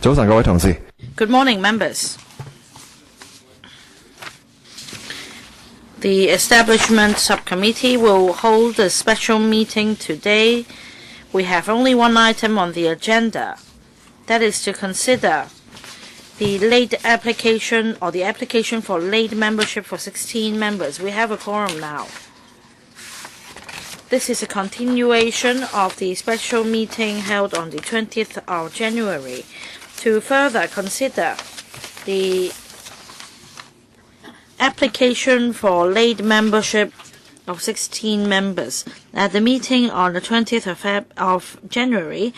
早晨，各位同事。Good morning, members. The Establishment Subcommittee will hold a special meeting today. We have only one item on the agenda. That is to consider the late application or the application for late membership for 16 members. We have a quorum now. This is a continuation of the special meeting held on the 20th of January to further consider the application for late membership of 16 members. At the meeting on the 20th of January,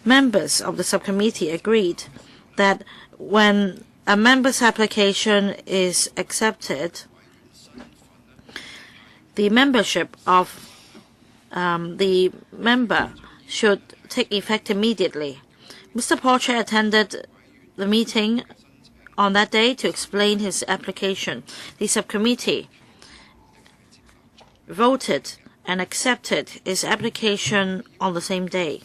members of the subcommittee agreed that when a member's application is accepted, the membership of the member should take effect immediately. Mr. Porcher attended the meeting on that day to explain his application. The subcommittee voted and accepted his application on the same day.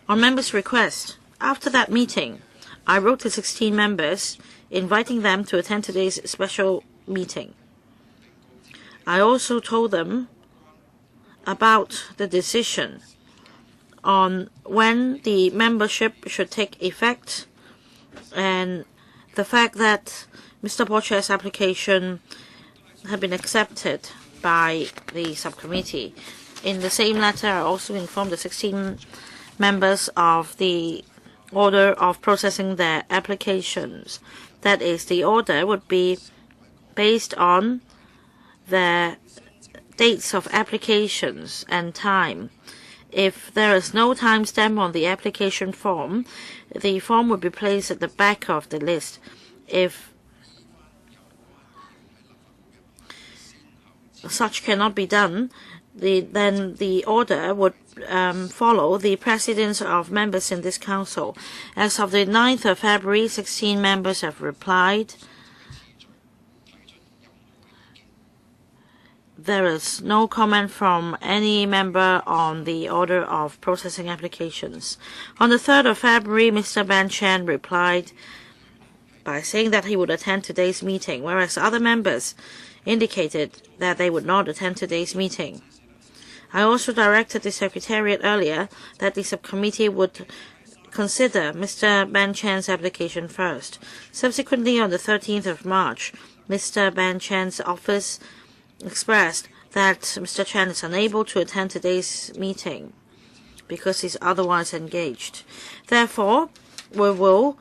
On members' request, after that meeting, I wrote to 16 members inviting them to attend today's special meeting. I also told them about the decision on when the membership should take effect and the fact that Mr. Porcher's application had been accepted by the subcommittee. In the same letter, I also informed the 16 members of the order of processing their applications. That is, the order would be based on their dates of applications and time. If there is no timestamp on the application form, the form will be placed at the back of the list. If such cannot be done, then the order would follow the precedence of members in this council. As of the 9th of February, 16 members have replied. There is no comment from any member on the order of processing applications. On the 3rd of February, Mr. Ban Chen replied by saying that he would attend today's meeting, whereas other members indicated that they would not attend today's meeting. I also directed the Secretariat earlier that the subcommittee would consider Mr. Ban Chen's application first. Subsequently, on the 13th of March, Mr. Ban Chen's office expressed that Mr. Chen is unable to attend today's meeting because he's otherwise engaged. Therefore, we will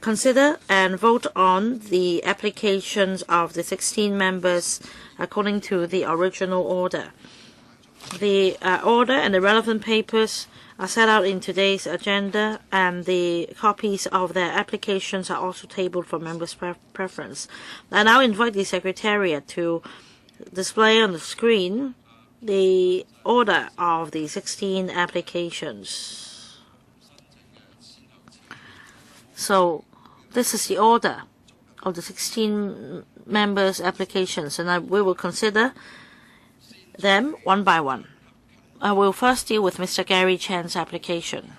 consider and vote on the applications of the 16 members according to the original order. The order and the relevant papers are set out in today's agenda, and the copies of their applications are also tabled for members' preference. I now invite the Secretariat to display on the screen the order of the 16 applications. So this is the order of the 16 members' applications, and we will consider them one by one. I will first deal with Mr. Gary Chen's application.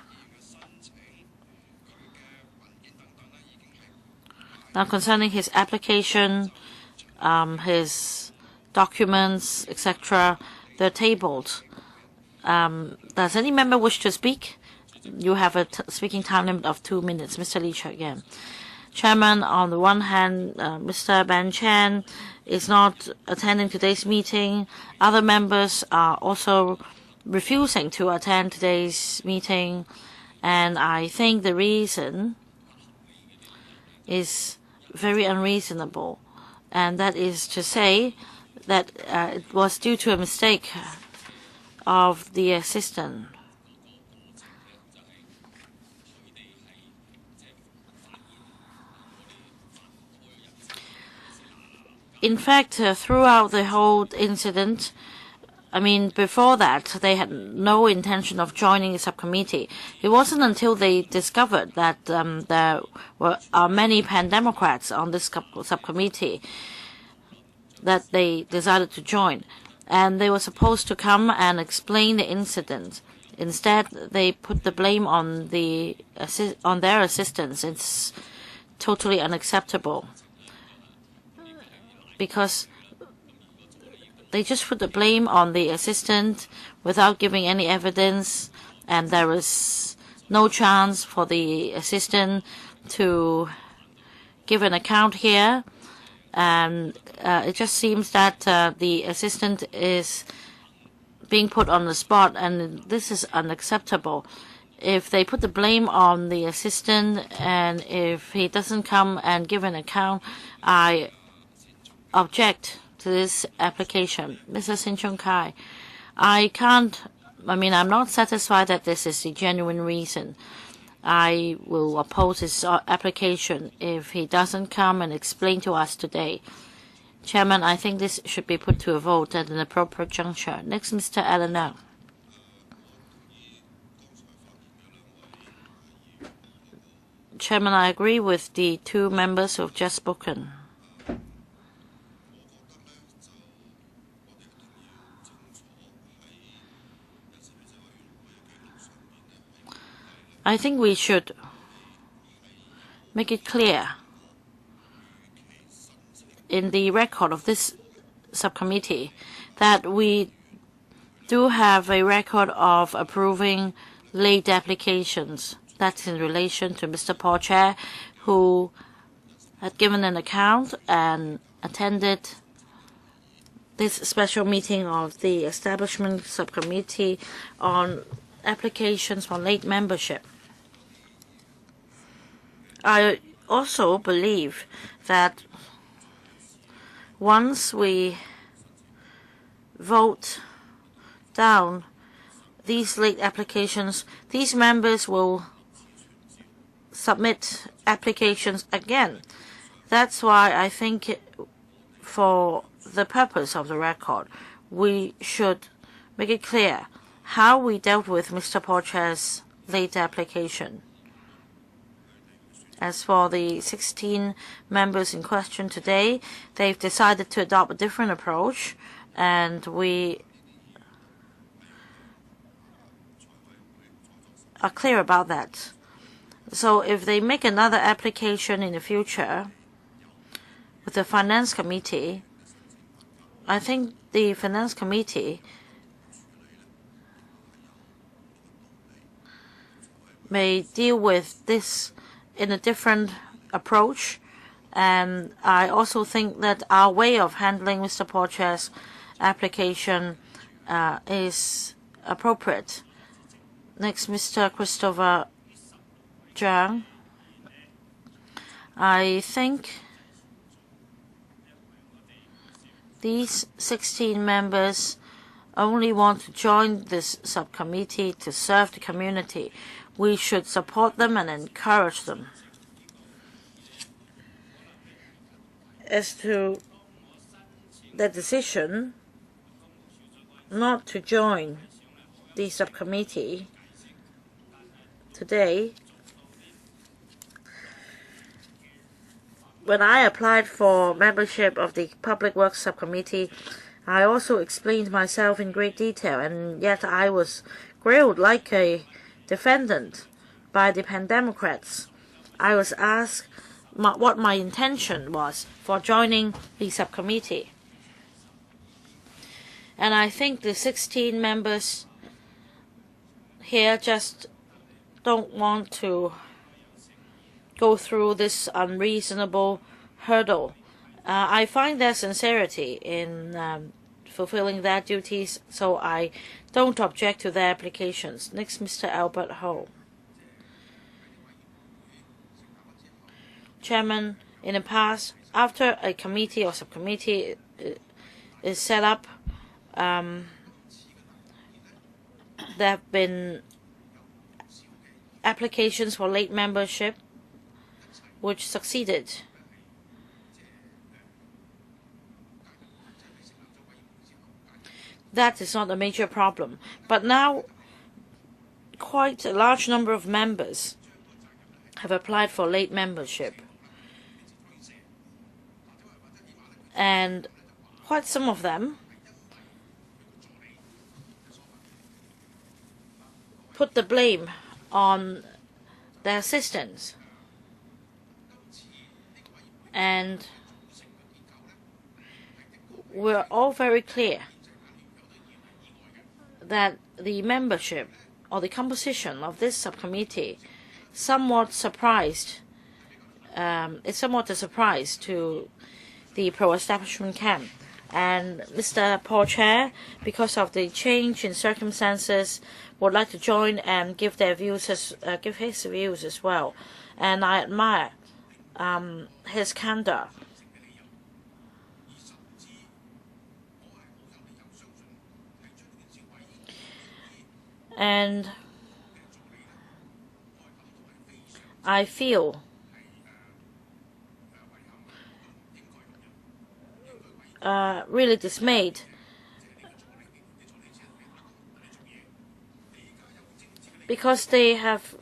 Now, concerning his application, his documents, etc., they're tabled. Does any member wish to speak? You have a speaking time limit of 2 minutes. Mr. Lee again. Chairman, on the one hand, Mr. Ban Chen is not attending today's meeting. Other members are also refusing to attend today's meeting, and I think the reason is very unreasonable, and that is to say that it was due to a mistake of the assistant. In fact, throughout the whole incident, before that, they had no intention of joining the subcommittee. It wasn't until they discovered that there are many pan-Democrats on this subcommittee that they decided to join. And they were supposed to come and explain the incident Instead, they put the blame on their assistants. It's totally unacceptable because they just put the blame on the assistant without giving any evidence, and there is no chance for the assistant to give an account here. And it just seems that the assistant is being put on the spot, and this is unacceptable. If they put the blame on the assistant and if he doesn't come and give an account, I object to this application. Mr. Sin Chung Kai, I'm not satisfied that this is the genuine reason. I will oppose his application if he doesn't come and explain to us today. Chairman, I think this should be put to a vote at an appropriate juncture. Next, Mr. Eleanor. Chairman, I agree with the two members who have just spoken. I think we should make it clear in the record of this subcommittee that we do have a record of approving late applications. That's in relation to Mr. Paul Chair, who had given an account and attended this special meeting of the Establishment Subcommittee on applications for late membership. I also believe that once we vote down these late applications, these members will submit applications again. That's why I think for the purpose of the record, we should make it clear how we dealt with Mr. Paul Chair's late application. As for the 16 members in question today, they've decided to adopt a different approach, and we are clear about that. So if they make another application in the future with the Finance Committee, I think the Finance Committee may deal with this in a different approach, and I also think that our way of handling Mr. Paul Chair's application is appropriate. Next, Mr. Christopher Zhang. I think these 16 members only want to join this subcommittee to serve the community. We should support them and encourage them. As to the decision not to join the subcommittee today, when I applied for membership of the Public Works Subcommittee, I also explained myself in great detail, and yet I was grilled like a defendant by the Pan Democrats. I was asked what my intention was for joining the subcommittee. And I think the 16 members here just don't want to go through this unreasonable hurdle. I find their sincerity in fulfilling their duties, so I don't object to their applications. Next, Mr. Albert Ho. Chairman, in the past, after a committee or subcommittee is set up, there have been applications for late membership which succeeded. That is not a major problem. But now quite a large number of members have applied for late membership. And quite some of them put the blame on their assistants. And we're all very clear that the membership or the composition of this subcommittee is somewhat a surprise to the pro-establishment camp. And Mr. Paul Chair, because of the change in circumstances, would like to join and give his views as well. And I admire his candor. And I feel really dismayed because they have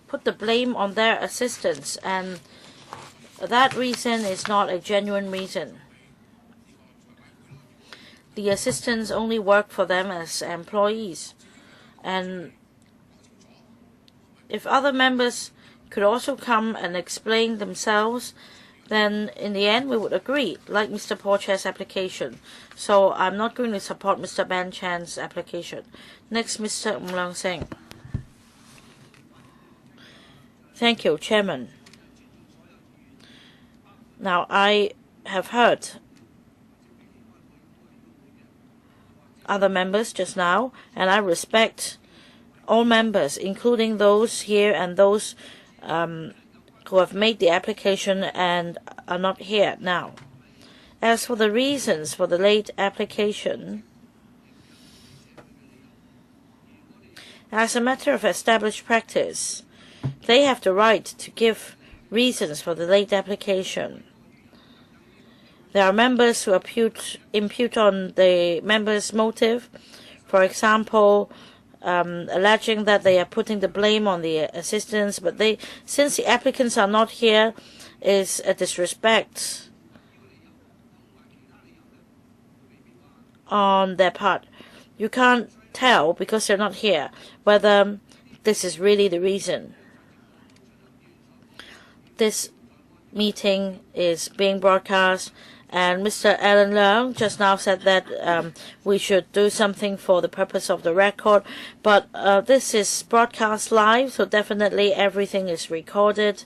put the blame on their assistants, and that reason is not a genuine reason. The assistants only work for them as employees, and if other members could also come and explain themselves, then in the end we would agree, like Mr. Paul Chair's application. So I'm not going to support Mr. Ben Chan's application. Next, Mr. Leung Che-cheung. Thank you, Chairman. Now, I have heard other members just now, and I respect all members, including those here and those who have made the application and are not here now. As for the reasons for the late application, as a matter of established practice, they have the right to give reasons for the late application. There are members who impute on the members' motive, for example, alleging that they are putting the blame on the assistants, but since the applicants are not here, is a disrespect on their part. You can't tell, because they're not here, whether this is really the reason. This meeting is being broadcast, and Mr. Alan Leung just now said that we should do something for the purpose of the record. But this is broadcast live, so definitely everything is recorded.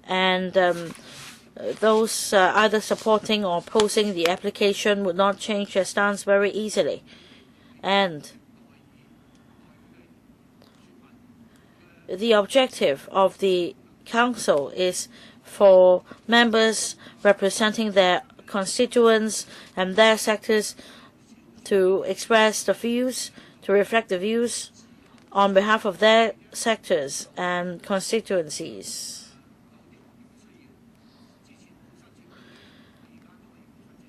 And those either supporting or opposing the application would not change their stance very easily. And the objective of the Council is for members representing their constituents and their sectors to express the views, to reflect the views on behalf of their sectors and constituencies.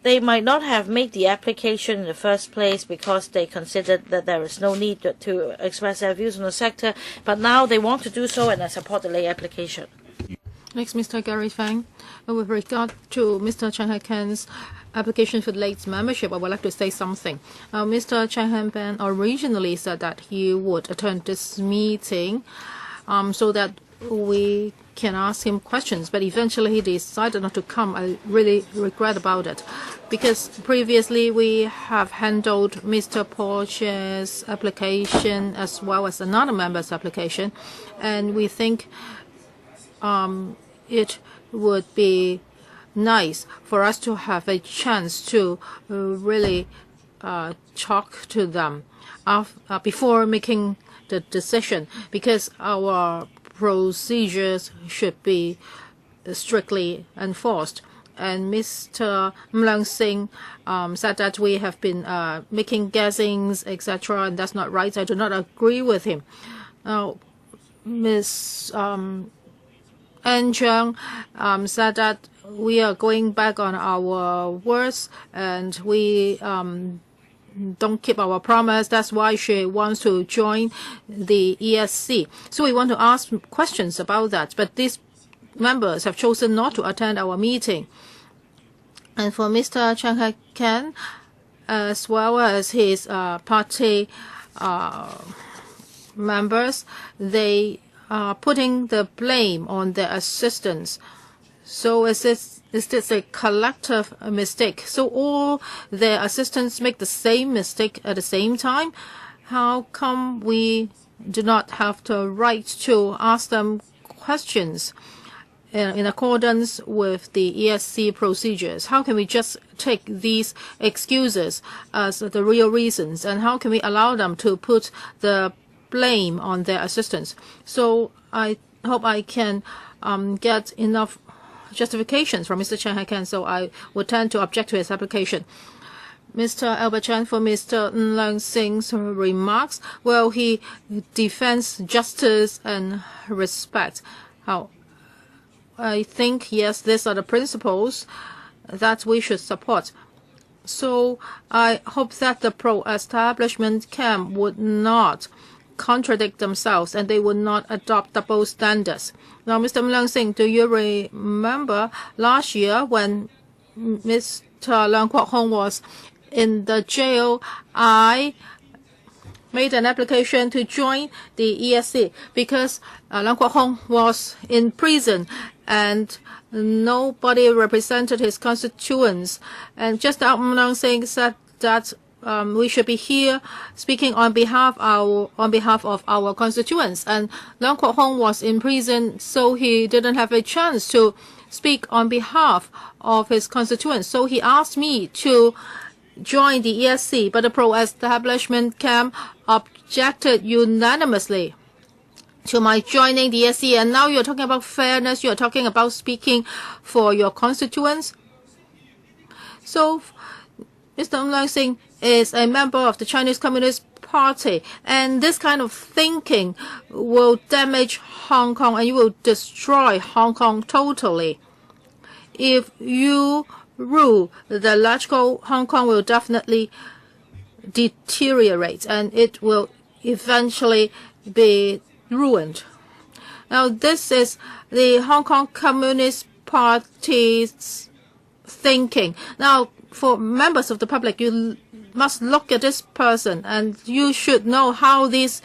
They might not have made the application in the first place because they considered that there is no need to express their views on the sector, but now they want to do so, and I support the late application. Next, Mr. Gary Fang. With regard to Mr. Chan Hak-kan's application for late membership, I would like to say something. Mr. Chan Han-pan originally said that he would attend this meeting so that we can ask him questions, but eventually he decided not to come. I really regret about it, because previously we have handled Mr. Paul Chair's application as well as another member's application, and we think it would be nice for us to have a chance to really talk to them before making the decision, because our procedures should be strictly enforced. And Mr. Leung Che-cheung said that we have been making guessings, etc., and that's not right. I do not agree with him. Now, Ms. Anne Chung said that we are going back on our words and we don't keep our promise. That's why she wants to join the ESC. So we want to ask questions about that. But these members have chosen not to attend our meeting. And for Mr. Chan Hak-kan, as well as his party members, they are putting the blame on their assistants. So is this a collective mistake? So all their assistants make the same mistake at the same time? How come we do not have the right to ask them questions in accordance with the ESC procedures? How can we just take these excuses as the real reasons? And how can we allow them to put the blame on their assistants? So I hope I can get enough justifications from Mr. CHAN Hak-kan, so I would tend to object to his application. Mr. Albert Chan, for Mr. Leung Sing's remarks, well, he defends justice and respect. How I think, yes, these are the principles that we should support. So I hope that the pro-establishment camp would not contradict themselves and they would not adopt double standards. Now, Mr. Leung Sing, do you remember last year when Mr. Leung Kwok-hing was in the jail, I made an application to join the ESC because Leung Kwok-hing was in prison and nobody represented his constituents. And just now, Leung Sing said that we should be here speaking on behalf of our constituents. And Leung Kwok-hing was in prison, so he didn't have a chance to speak on behalf of his constituents. So he asked me to join the ESC, but the pro-establishment camp objected unanimously to my joining the ESC. And now you're talking about fairness, you're talking about speaking for your constituents. So Mr. Leung Sing is a member of the Chinese Communist Party, and this kind of thinking will damage Hong Kong and you will destroy Hong Kong totally. If you rule the logical, Hong Kong will definitely deteriorate and it will eventually be ruined. Now, this is the Hong Kong Communist Party's thinking. Now, for members of the public, you must look at this person and you should know how these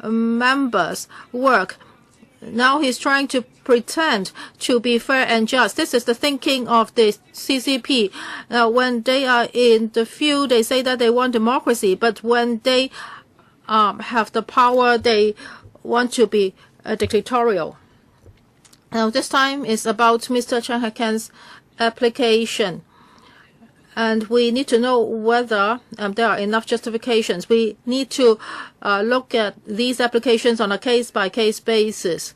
members work. Now he's trying to pretend to be fair and just. This is the thinking of the CCP. Now, when they are in the field, they say that they want democracy, but when they have the power, they want to be dictatorial. Now, this time is about Mr. CHAN Hak-kan's application. And we need to know whether there are enough justifications. We need to look at these applications on a case-by-case basis.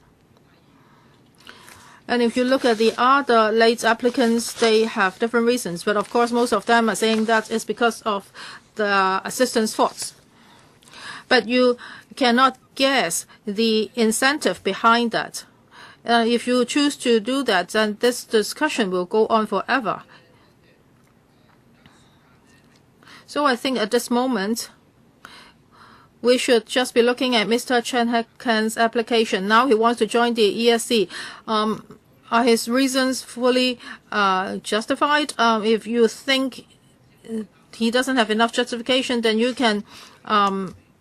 And if you look at the other late applicants, they have different reasons. But of course, most of them are saying that it's because of the assistant's faults. But you cannot guess the incentive behind that. If you choose to do that, then this discussion will go on forever. So I think at this moment, we should just be looking at Mr. CHAN Hak-kan's application. Now he wants to join the ESC. Are his reasons fully justified? If you think he doesn't have enough justification, then you can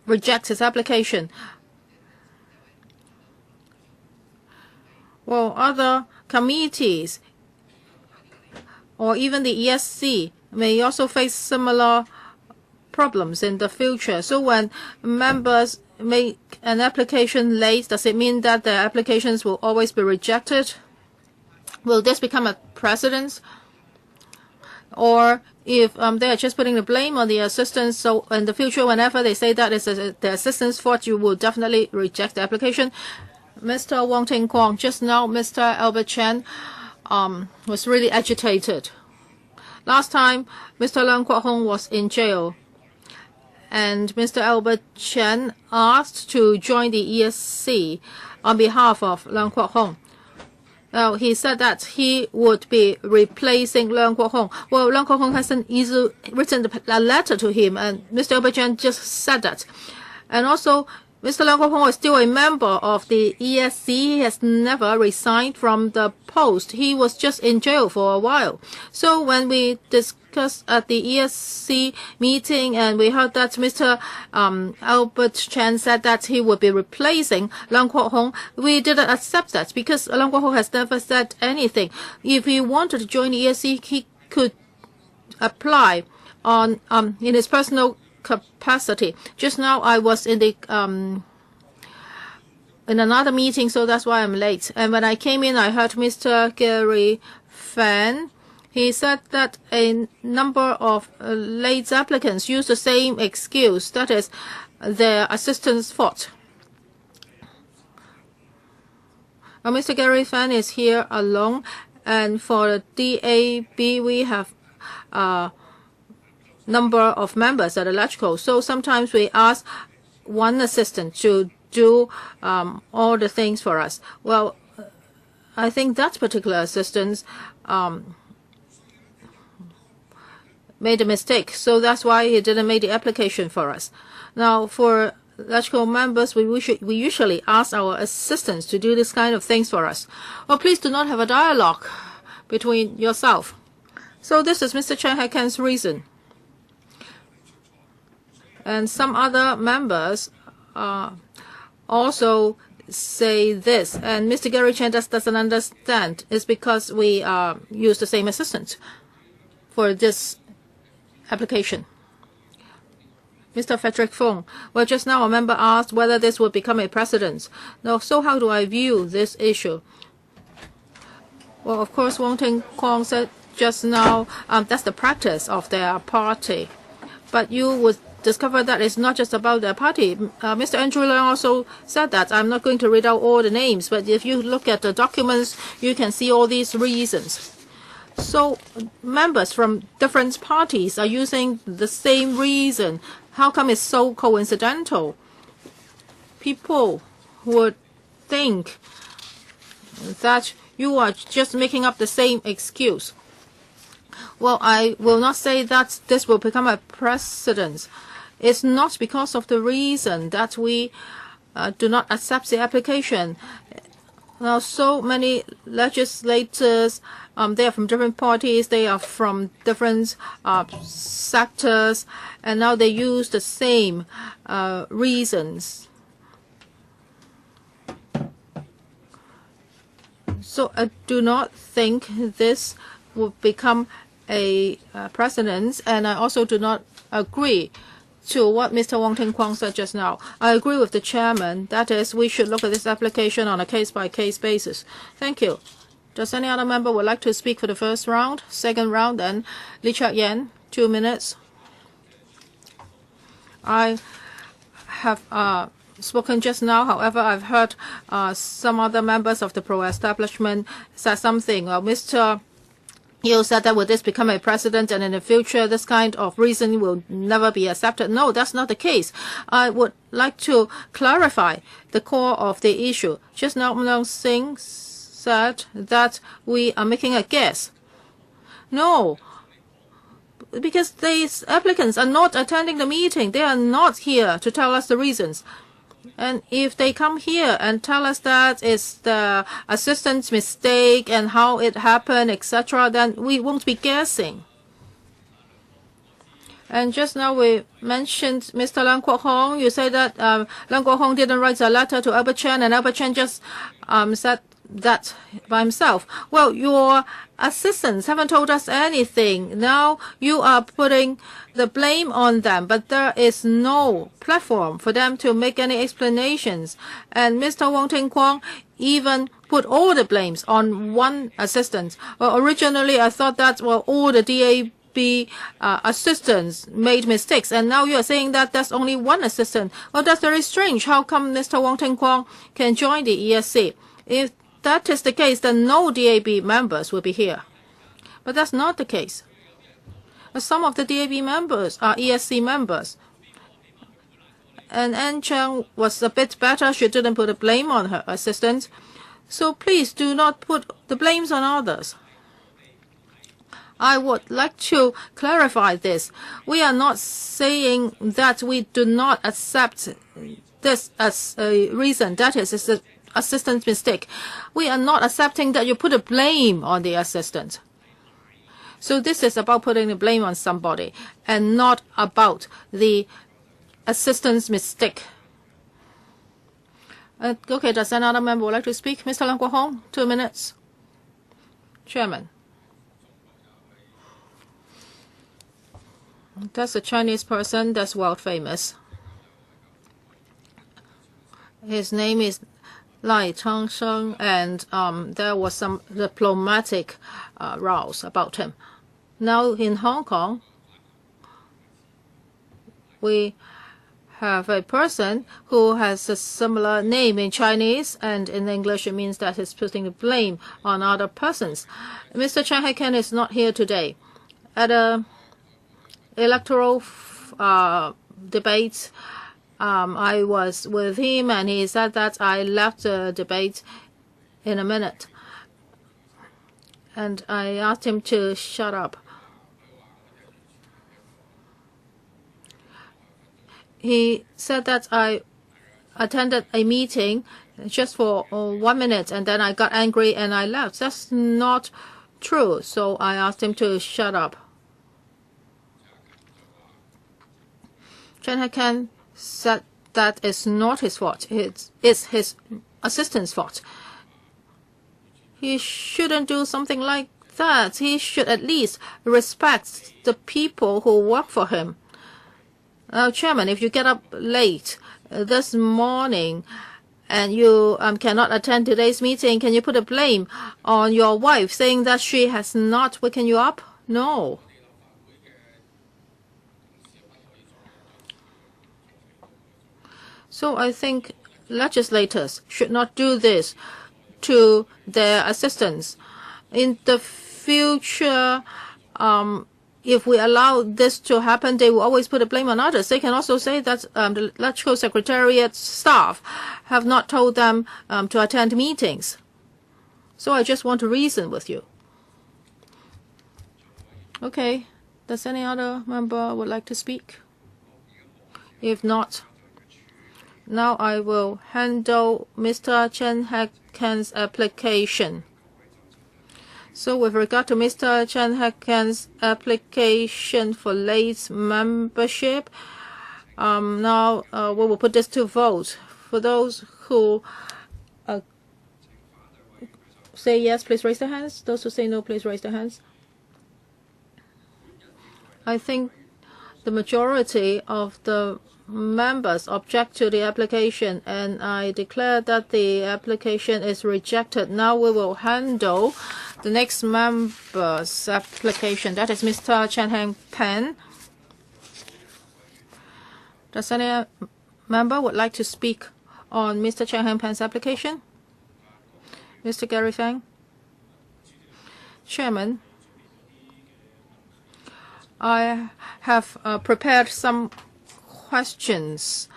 reject his application. Well, other committees or even the ESC may also face similar problems in the future. So when members make an application late, does it mean that their applications will always be rejected? Will this become a precedent? Or if they are just putting the blame on the assistants, so in the future, whenever they say that it's the assistant's fault, you will definitely reject the application. Mr. Wong Ting-kwong, just now Mr. Albert Chan was really agitated. Last time, Mr. Leung Kwok-hing was in jail, and Mr. Albert Chan asked to join the ESC on behalf of Leung Kwok-hing. Now, he said that he would be replacing Leung Kwok-hing. Well, Leung Kwok-hing hasn't written a letter to him, and Mr. Albert Chan just said that. And also, Mr. Leung Kwok-hing is still a member of the ESC. He has never resigned from the post. He was just in jail for a while. So when we discussed at the ESC meeting and we heard that Mr. Albert Chan said that he would be replacing Leung Kwok-hing, we didn't accept that because Leung Kwok-hing has never said anything. If he wanted to join the ESC, he could apply on in his personal capacity. Just now I was in the in another meeting, so that's why I'm late. And when I came in, I heard Mr. Gary Fan. He said that a number of late applicants use the same excuse, that is, their assistant's fault. Mr. Gary Fan is here alone, and for the DAB we have number of members at electrical. So sometimes we ask one assistant to do all the things for us. Well, I think that particular assistant made a mistake. So that's why he didn't make the application for us. Now, for electrical members, we usually ask our assistants to do this kind of things for us. Well, please do not have a dialogue between yourself. So this is Mr. CHAN Hak-kan's reason. And some other members also say this, and Mr. Gary Chan doesn't understand. It's because we use the same assistant for this application. Mr. Frederick Fung, well, just now a member asked whether this would become a precedent. Now, so how do I view this issue? Well, of course, Wong Kwok said just now that's the practice of their party. But you would discover that it's not just about their party. Mr. Andrew Leung also said that. I'm not going to read out all the names, but if you look at the documents, you can see all these reasons. So members from different parties are using the same reason. How come it's so coincidental? People would think that you are just making up the same excuse. Well, I will not say that this will become a precedent. It's not because of the reason that we do not accept the application. Now, so many legislators, they are from different parties, they are from different sectors, and now they use the same reasons. So I do not think this will become a precedent, and I also do not agree to what Mr. Wong Kwok said just now. I agree with the chairman, that is, we should look at this application on a case-by-case basis. Thank you. Does any other member would like to speak for the first round? Second round, then Lee Chak-yen, 2 minutes. I have spoken just now. However, I've heard some other members of the pro-establishment say something. Mr. You said that would this become a precedent and in the future this kind of reason will never be accepted. No, that's not the case. I would like to clarify the core of the issue. Just now, Leung Singh said that we are making a guess. No, because these applicants are not attending the meeting. They are not here to tell us the reasons. And if they come here and tell us that it's the assistant's mistake and how it happened, etc., then we won't be guessing. And just now we mentioned Mr. Leung Kwok-hing. You say that Leung Kwok-hing didn't write a letter to Albert Chan, and Albert Chan just said that by himself. Well, your assistants haven't told us anything. Now you are putting the blame on them, but there is no platform for them to make any explanations. And Mr. Wong Kwok even put all the blames on one assistant. Well, originally I thought that all the DAB assistants made mistakes, and now you are saying that there's only one assistant. Well, that's very strange. How come Mr. Wong Kwok can join the ESC? If that is the case, then no DAB members will be here. But that's not the case. Some of the DAB members are ESC members. And Ann Cheng was a bit better. She didn't put the blame on her assistant. So please do not put the blames on others. I would like to clarify this. We are not saying that we do not accept this as a reason. That is, it's the assistant's mistake. We are not accepting that you put a blame on the assistant. So this is about putting the blame on somebody and not about the assistant's mistake. Okay, does another member would like to speak? Mr. Leung Kwok-hing, 2 minutes. Chairman. That's a Chinese person that's world famous. His name is Lai Chang-sheng, and there was some diplomatic rows about him. Now in Hong Kong, we have a person who has a similar name in Chinese, and in English it means that he's putting the blame on other persons. Mr. CHAN Hak-kan is not here today. At a electoral debate, I was with him, and he said that I left the debate in a minute. And I asked him to shut up. He said that I attended a meeting just for 1 minute, and then I got angry and I left. That's not true. So I asked him to shut up. CHAN Hak-kan said that it's not his fault. It's his assistant's fault. He shouldn't do something like that. He should at least respect the people who work for him. Chairman, if you get up late this morning and you cannot attend today's meeting, can you put a blame on your wife saying that she has not waken you up? No. So I think legislators should not do this to their assistants. In the future, if we allow this to happen, they will always put the blame on others. They can also say that the electoral secretariat staff have not told them to attend meetings. So I just want to reason with you. Okay. Does any other member would like to speak? If not, now I will handle Mr. CHAN Hak-kan's application. So with regard to Mr. CHAN Hak-kan's application for late membership, now we will put this to vote. For those who say yes, please raise their hands. Those who say no, please raise their hands. I think the majority of the members object to the application, and I declare that the application is rejected. Now we will handle the next member's application. That is Mr. CHAN Han-pan. Does any member would like to speak on Mr. CHAN Han-pan's application? Mr. Gary Fang. Chairman, I have prepared some questions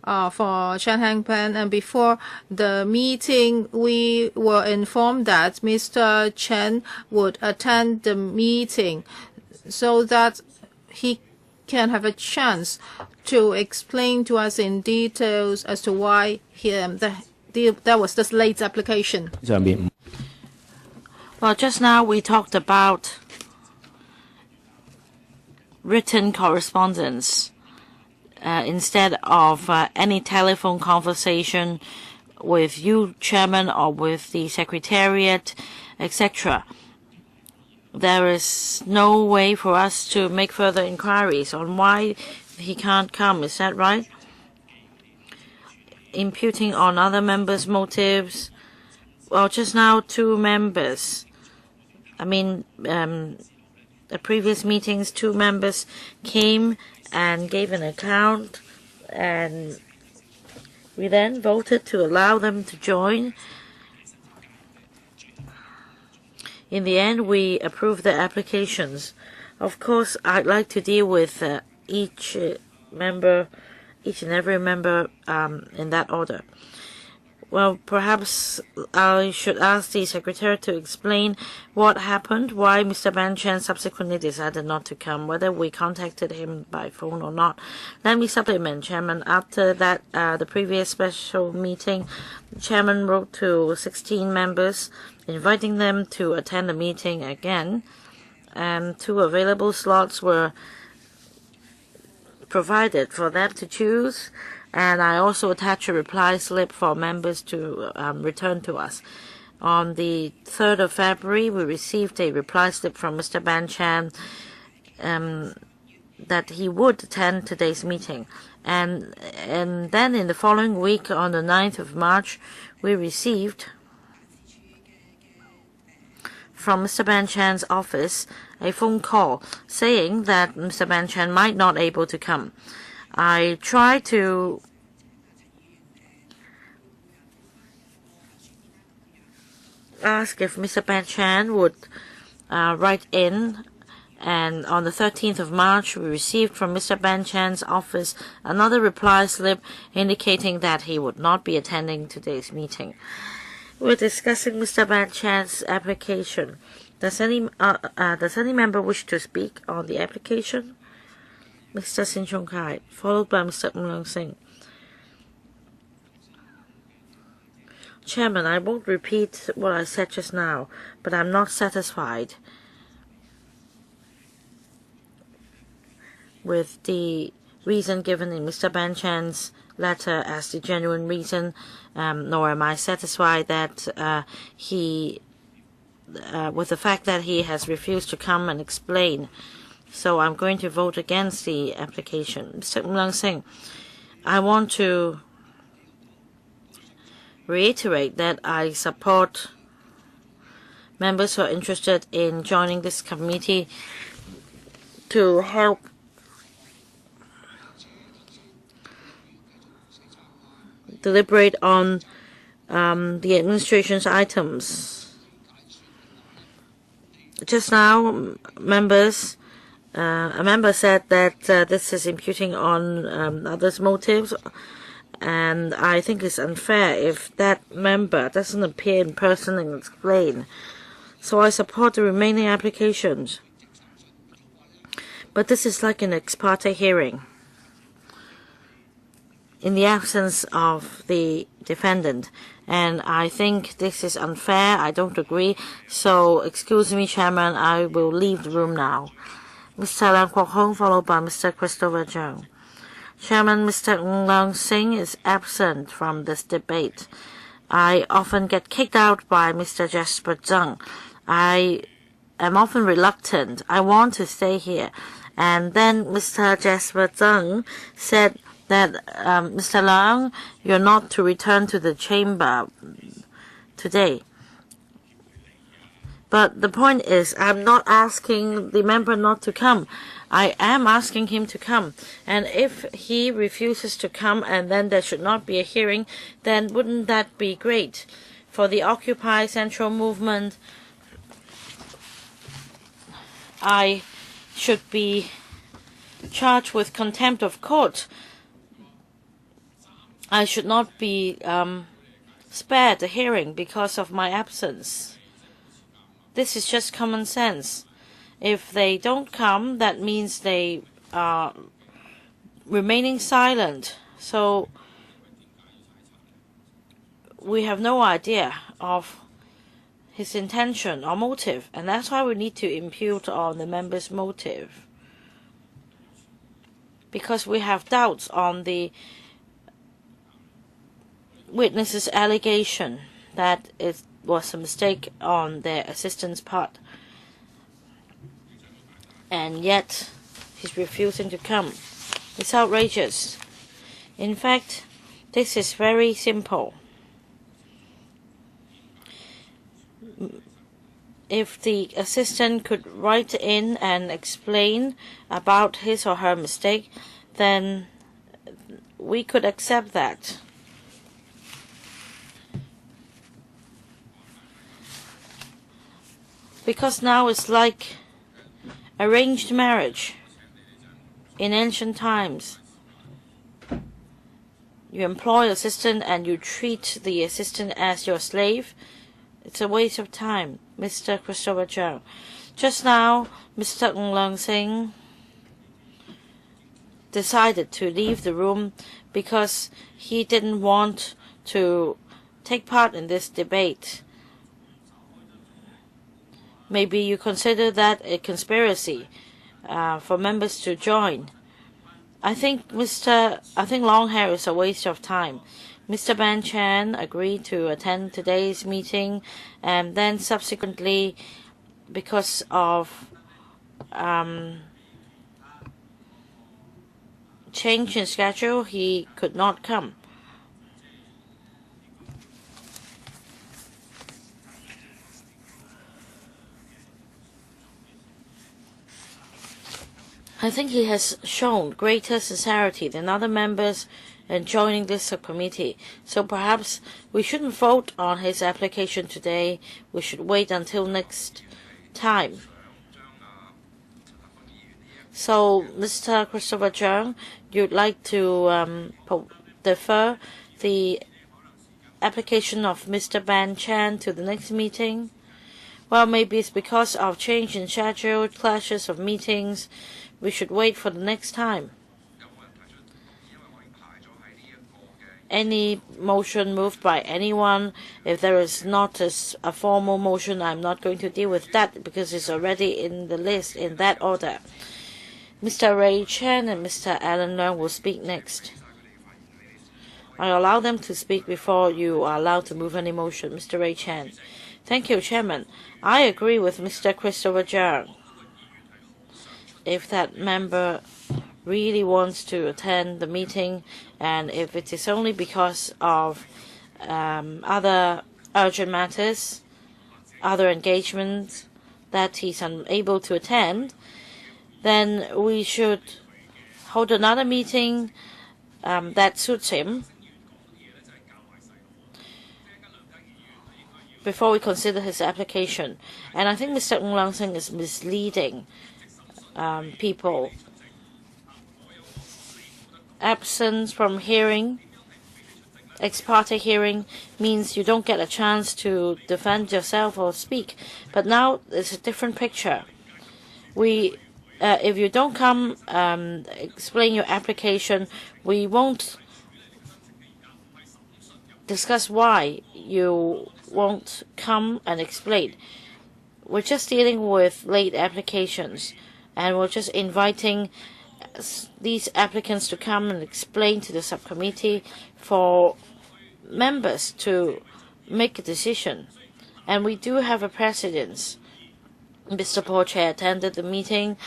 for CHAN Han-pan, and before the meeting we were informed that Mr. Chen would attend the meeting so that he can have a chance to explain to us in details as to why there was this late application. Well, just now we talked about written correspondence instead of any telephone conversation with you, Chairman, or with the Secretariat, etc. There is no way for us to make further inquiries on why he can't come. Is that right? Imputing on other members' motives. Well, just now 2 members. At previous meetings, 2 members came and gave an account, and we then voted to allow them to join. In the end, we approved the applications. Of course, I'd like to deal with each and every member in that order. Well, perhaps I should ask the Secretary to explain what happened, why Mr. Ban Chan subsequently decided not to come, whether we contacted him by phone or not. Let me supplement, Chairman. After that, the previous special meeting, the Chairman wrote to 16 members, inviting them to attend the meeting again, and 2 available slots were provided for them to choose. And I also attached a reply slip for members to return to us. On the 3rd of February, we received a reply slip from Mr. Ban Chan that he would attend today's meeting. And then in the following week, on the 9th of March, we received from Mr. Ban Chan's office a phone call saying that Mr. Ban Chan might not be able to come. I tried to ask if Mr. Ban Chan would write in, and on the 13th of March we received from Mr. Ban Chan's office another reply slip indicating that he would not be attending today's meeting. We're discussing Mr. Ban Chan's application. Does any member wish to speak on the application? Mr. Sin Chung Kai, followed by Mr. Leung Sing. Chairman, I won't repeat what I said just now, but I'm not satisfied with the reason given in Mr. Ban Chan's letter as the genuine reason, nor am I satisfied that with the fact that he has refused to come and explain. So I'm going to vote against the application. Mr. Leung Sing, I want to reiterate that I support members who are interested in joining this committee to help deliberate on the administration's items. Just now, a member said that this is imputing on others' motives, and I think it's unfair if that member doesn't appear in person and explain. So I support the remaining applications. But this is like an ex parte hearing in the absence of the defendant, and I think this is unfair. I don't agree. So excuse me, Chairman, I will leave the room now. Mr. Lam Kwok-hing, followed by Mr. Christopher Chung. Chairman, Mr. Leung Sing is absent from this debate. I often get kicked out by Mr. Jeffrey LAM. I am often reluctant. I want to stay here. And then Mr. Jeffrey LAM said that, Mr. Leung, you're not to return to the chamber today. But the point is, I'm not asking the member not to come. I am asking him to come. And if he refuses to come and then there should not be a hearing, then wouldn't that be great? For the Occupy Central Movement, I should be charged with contempt of court. I should not be spared the hearing because of my absence. This is just common sense. If they don't come, that means they are remaining silent. So we have no idea of his intention or motive, and that's why we need to impute on the member's motive. Because we have doubts on the witness's allegation that it was a mistake on their assistant's part. And yet, he's refusing to come. It's outrageous. In fact, this is very simple. If the assistant could write in and explain about his or her mistake, then we could accept that. Because now it's like arranged marriage in ancient times. you employ assistant and you treat the assistant as your slave, it's a waste of time. Mr. Christopher Cheung. Just now, Mr. Ng Leung Sing decided to leave the room because he didn't want to take part in this debate. Maybe you consider that a conspiracy for members to join. I think long hair is a waste of time. Mr. Ban Chan agreed to attend today's meeting, and then subsequently, because of change in schedule, he could not come. I think he has shown greater sincerity than other members in joining this subcommittee. So perhaps we shouldn't vote on his application today. We should wait until next time. So, Mr. Christopher Cheung, you'd like to defer the application of Mr. Ban Chan to the next meeting? Well, maybe it's because of change in schedule, clashes of meetings. We should wait for the next time. Any motion moved by anyone, if there is not a formal motion, I'm not going to deal with that because it's already in the list in that order. Mr. Ray Chen and Mr. Alan Leung will speak next. I allow them to speak before you are allowed to move any motion. Mr. Ray Chen. Thank you, Chairman. I agree with Mr. Christopher Cheung. If that member really wants to attend the meeting, and if it is only because of other urgent matters, other engagements that he's unable to attend, then we should hold another meeting that suits him before we consider his application. And I think Mr. Ng Leung Sing is misleading people. Absence from hearing, ex parte hearing, means you don't get a chance to defend yourself or speak. But now it's a different picture. If you don't come explain your application, we won't discuss why you won't come and explain. We're just dealing with late applications, and we're just inviting these applicants to come and explain to the subcommittee for members to make a decision. And we do have a precedence. Mr. Poche attended the meeting.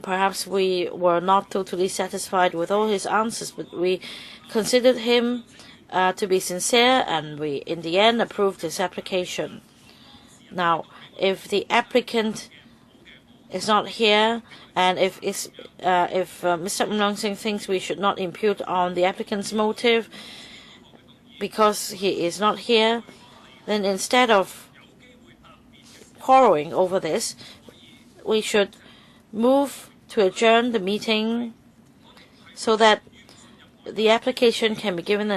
Perhaps we were not totally satisfied with all his answers, but we considered him to be sincere, and we, in the end, approved his application. Now, if the applicant is not here, and if Mr. Ng Leung Sing thinks we should not impute on the applicant's motive because he is not here, then instead of quarreling over this, we should move to adjourn the meeting so that the applicant can be given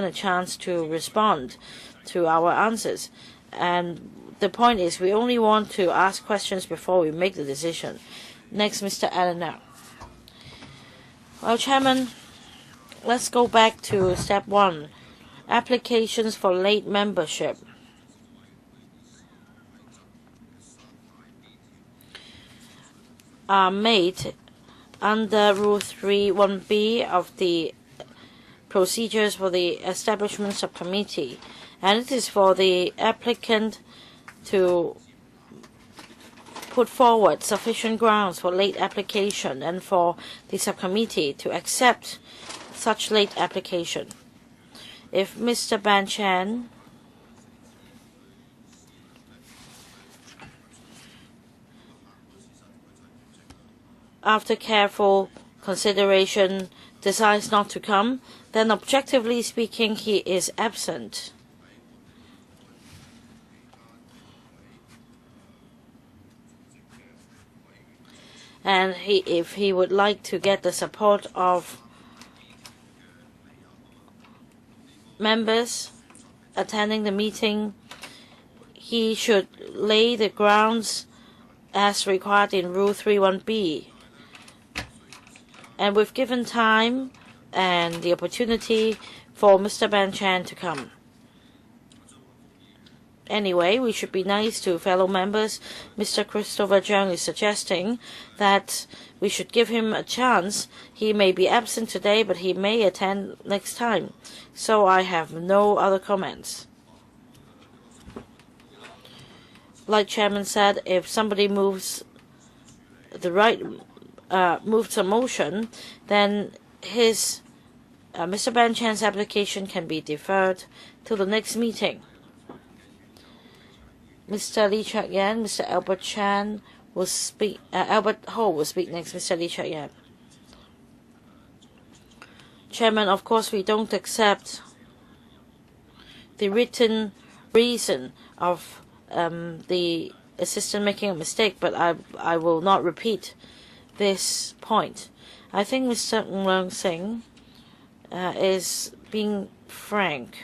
a chance to respond to our answers. And the point is, we only want to ask questions before we make the decision. Next, Mr. Alan Leung. Well, Chairman, let's go back to step 1, applications for late membership. Are made under Rule 3(1)(b) of the procedures for the Establishment Subcommittee, and it is for the applicant to put forward sufficient grounds for late application and for the subcommittee to accept such late application. If Mr. Ban Chan after careful consideration decides not to come, then objectively speaking, he is absent. And if he would like to get the support of members attending the meeting, he should lay the grounds as required in Rule 31B. And we've given time and the opportunity for Mr. Ben Chan to come. Anyway, we should be nice to fellow members. Mr. Christopher Cheung is suggesting that we should give him a chance. He may be absent today, but he may attend next time. So I have no other comments. Like Chairman said, if somebody moves moves a motion, then Mr. Ben Chan's application can be deferred till the next meeting. Mr. Lee Cheuk-yan, Mr. Albert Chan will speak. Albert Ho will speak next. Mr. Lee Cheuk-yan. Chairman, of course, we don't accept the written reason of the assistant making a mistake, but I will not repeat this point. I think Mr. Leung Sing is being frank.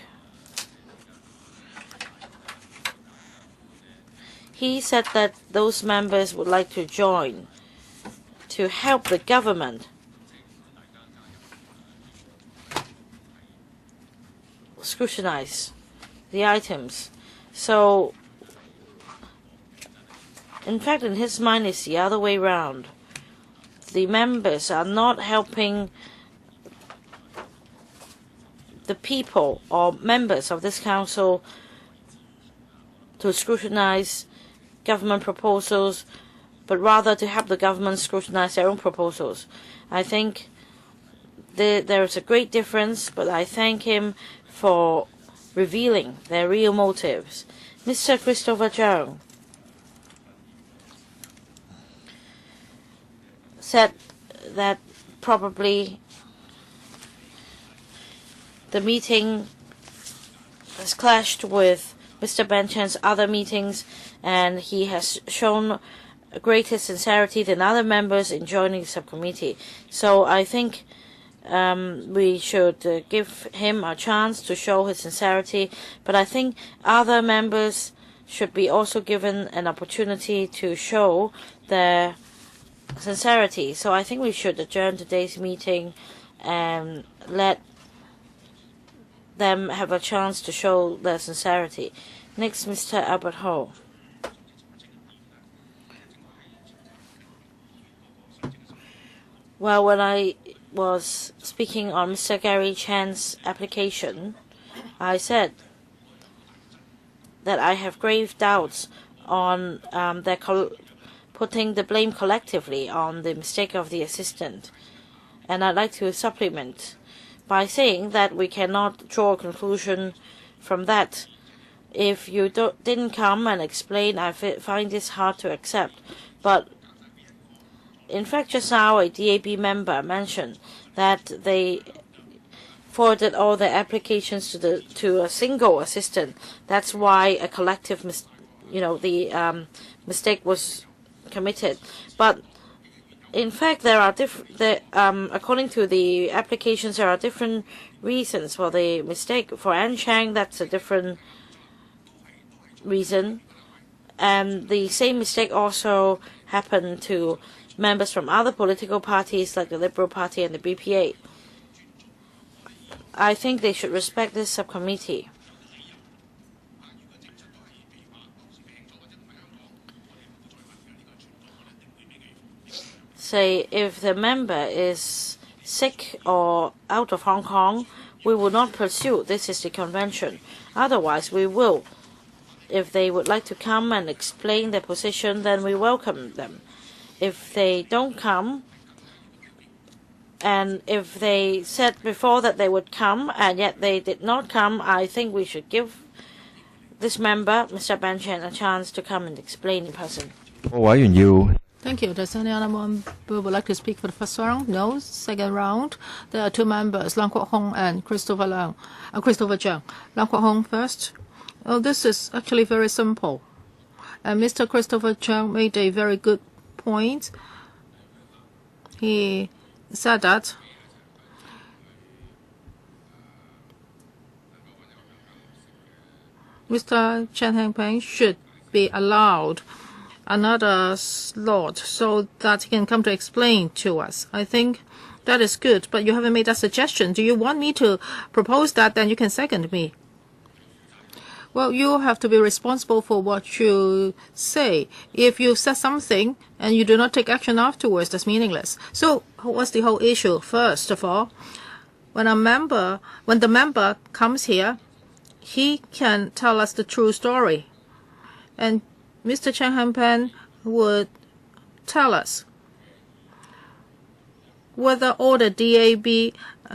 He said that those members would like to join to help the government scrutinize the items. So, in fact, in his mind, it's the other way round. The members are not helping the people or members of this council to scrutinize government proposals, but rather to help the government scrutinize their own proposals. I think there is a great difference, but I thank him for revealing their real motives. Mr. Christopher Cheung said that probably the meeting has clashed with Mr. Ben Chan's other meetings, and he has shown greater sincerity than other members in joining the subcommittee. So I think we should give him a chance to show his sincerity, but I think other members should be also given an opportunity to show their sincerity. So I think we should adjourn today's meeting and let them have a chance to show their sincerity. Next, Mr. Albert Ho. Well, when I was speaking on Mr. Gary Chan's application, I said that I have grave doubts on their putting the blame collectively on the mistake of the assistant. And I'd like to supplement by saying that we cannot draw a conclusion from that. If you didn't come and explain, I find this hard to accept. But in fact, just now a DAB member mentioned that they forwarded all their applications to a single assistant. That's why a collective, mistake was committed. But in fact, there are according to the applications, there are different reasons for the mistake. For Anne Chang, that's a different reason, and the same mistake also happened to members from other political parties like the Liberal Party and the BPA. I think they should respect this subcommittee. Say, if the member is sick or out of Hong Kong, we will not pursue. This is the convention. Otherwise, we will. If they would like to come and explain their position, then we welcome them. If they don't come, and if they said before that they would come and yet they did not come, I think we should give this member, Mr. Ben Chan, a chance to come and explain in person. Thank you. Does any other member would like to speak for the first round? No. Second round, there are two members, Leung Kwok-hing and Christopher Cheung. Leung Kwok-hing first. Oh, this is actually very simple. And Mr. Christopher Cheung made a very good point. He said that Mr. CHAN Han-pan should be allowed another slot so that he can come to explain to us. I think that is good, but you haven't made that suggestion. Do you want me to propose that? Then you can second me. Well, you have to be responsible for what you say. If you said something and you do not take action afterwards, that's meaningless. So what's the whole issue? First of all, when the member comes here, he can tell us the true story. And Mr. CHAN Han-pan would tell us whether all the DAB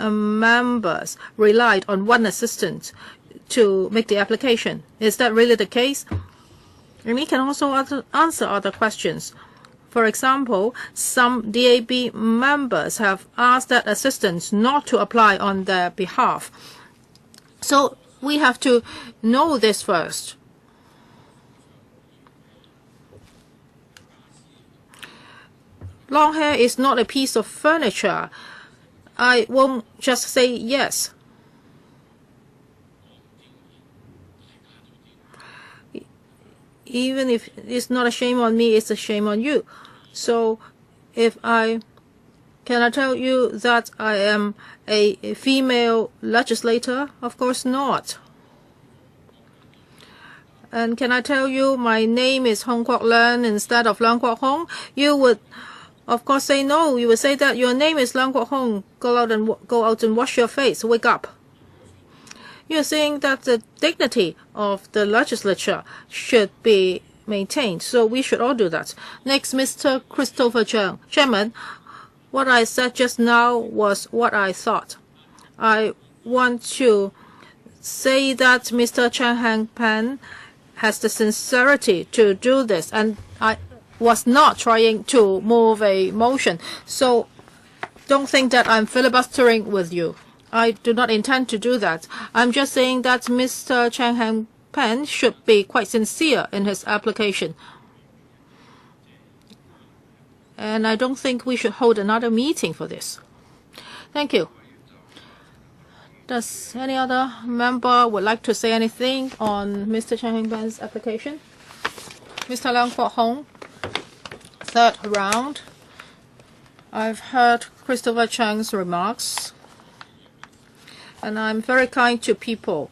members relied on one assistant to make the application. Is that really the case? And he can also answer other questions. For example, some DAB members have asked that assistants not to apply on their behalf. So we have to know this first. Long hair is not a piece of furniture. I won't just say yes. Even if it's not a shame on me, it's a shame on you. So can I tell you that I am a female legislator? Of course not. And can I tell you my name is Hon Kwok-leung instead of Leung Kwok-hong? You would, of course, say no. You would say that your name is Leung Kwok-hong. Go out and wash your face. Wake up. You're saying that the dignity of the legislature should be maintained, so we should all do that. Next, Mr. Christopher Chung. Chairman, what I said just now was what I thought. I want to say that Mr. CHAN Han-pan has the sincerity to do this, and I was not trying to move a motion, so don't think that I'm filibustering with you. I do not intend to do that. I'm just saying that Mr. CHAN Han-pan should be quite sincere in his application. And I don't think we should hold another meeting for this. Thank you. Does any other member would like to say anything on Mr. CHAN Han-pan's application? Mr. Leung Kwok-hong, third round. I've heard Christopher Chung's remarks. And I'm very kind to people.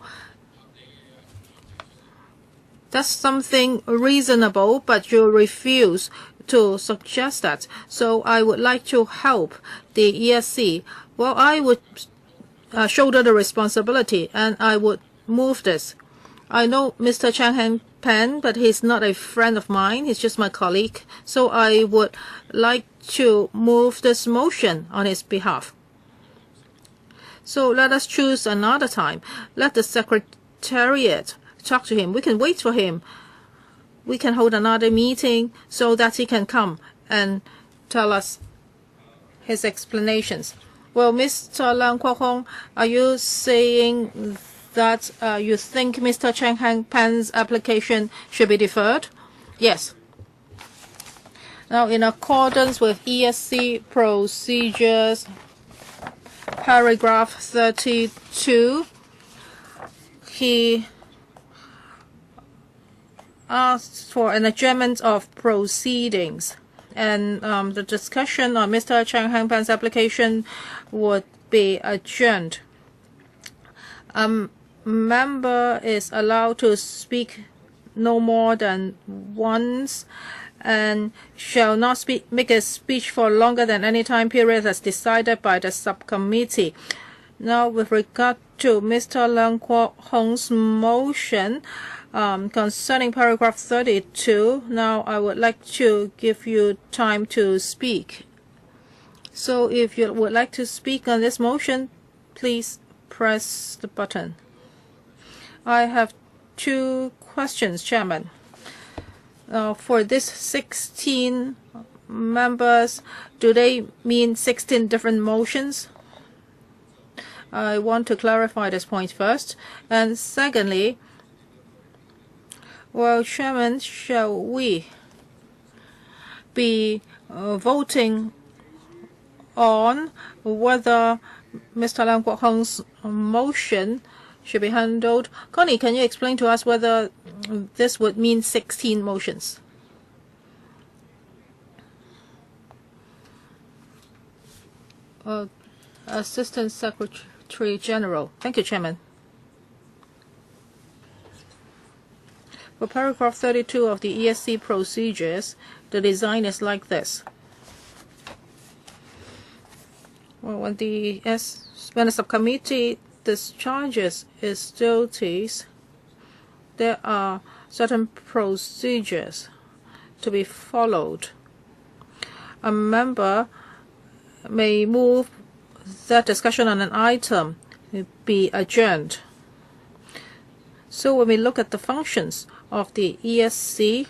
That's something reasonable, but you refuse to suggest that. So I would like to help the ESC. Well, I would shoulder the responsibility, and I would move this. I know Mr. CHAN Han-pan, but he's not a friend of mine. He's just my colleague. So I would like to move this motion on his behalf. So let us choose another time. Let the Secretariat talk to him. We can wait for him. We can hold another meeting so that he can come and tell us his explanations. Well, Mr. Leung Kwok-hong, are you saying that you think Mr. CHAN Han-pan's application should be deferred? Yes. Now, in accordance with ESC procedures, paragraph 32, he asked for an adjournment of proceedings, and the discussion on Mr. CHAN Han-pan's application would be adjourned. Member is allowed to speak no more than once and shall not make a speech for longer than any time period as decided by the subcommittee. Now, with regard to Mr. Leung Kwok-hong's motion concerning paragraph 32, now I would like to give you time to speak. So if you would like to speak on this motion, please press the button. I have two questions, Chairman. For this 16 members, do they mean 16 different motions? I want to clarify this point first. And secondly, well, Chairman, shall we be voting on whether Mr. Leung Kwok-hong's motion should be handled. Connie, can you explain to us whether this would mean 16 motions? Assistant Secretary General. Thank you, Chairman. For paragraph 32 of the ESC procedures, the design is like this. Well, when the subcommittee discharges its duties, there are certain procedures to be followed. A member may move that discussion on an item be adjourned. So when we look at the functions of the ESC,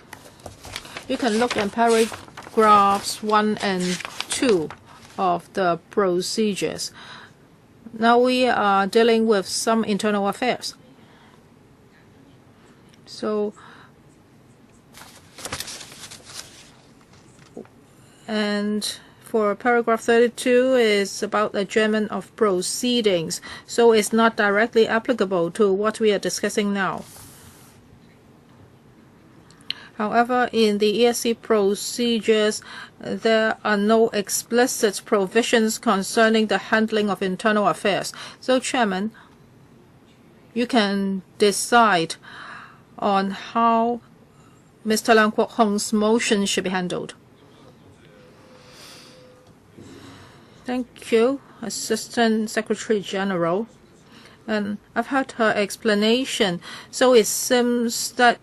you can look at paragraphs 1 and 2 of the procedures. Now we are dealing with some internal affairs. So, and for paragraph 32 is about adjournment of proceedings, so it's not directly applicable to what we are discussing now. However, in the ESC procedures, there are no explicit provisions concerning the handling of internal affairs. So, Chairman, you can decide on how Mr. Leung Kwok-hing's motion should be handled. Thank you, Assistant Secretary General. And I've heard her explanation. So it seems that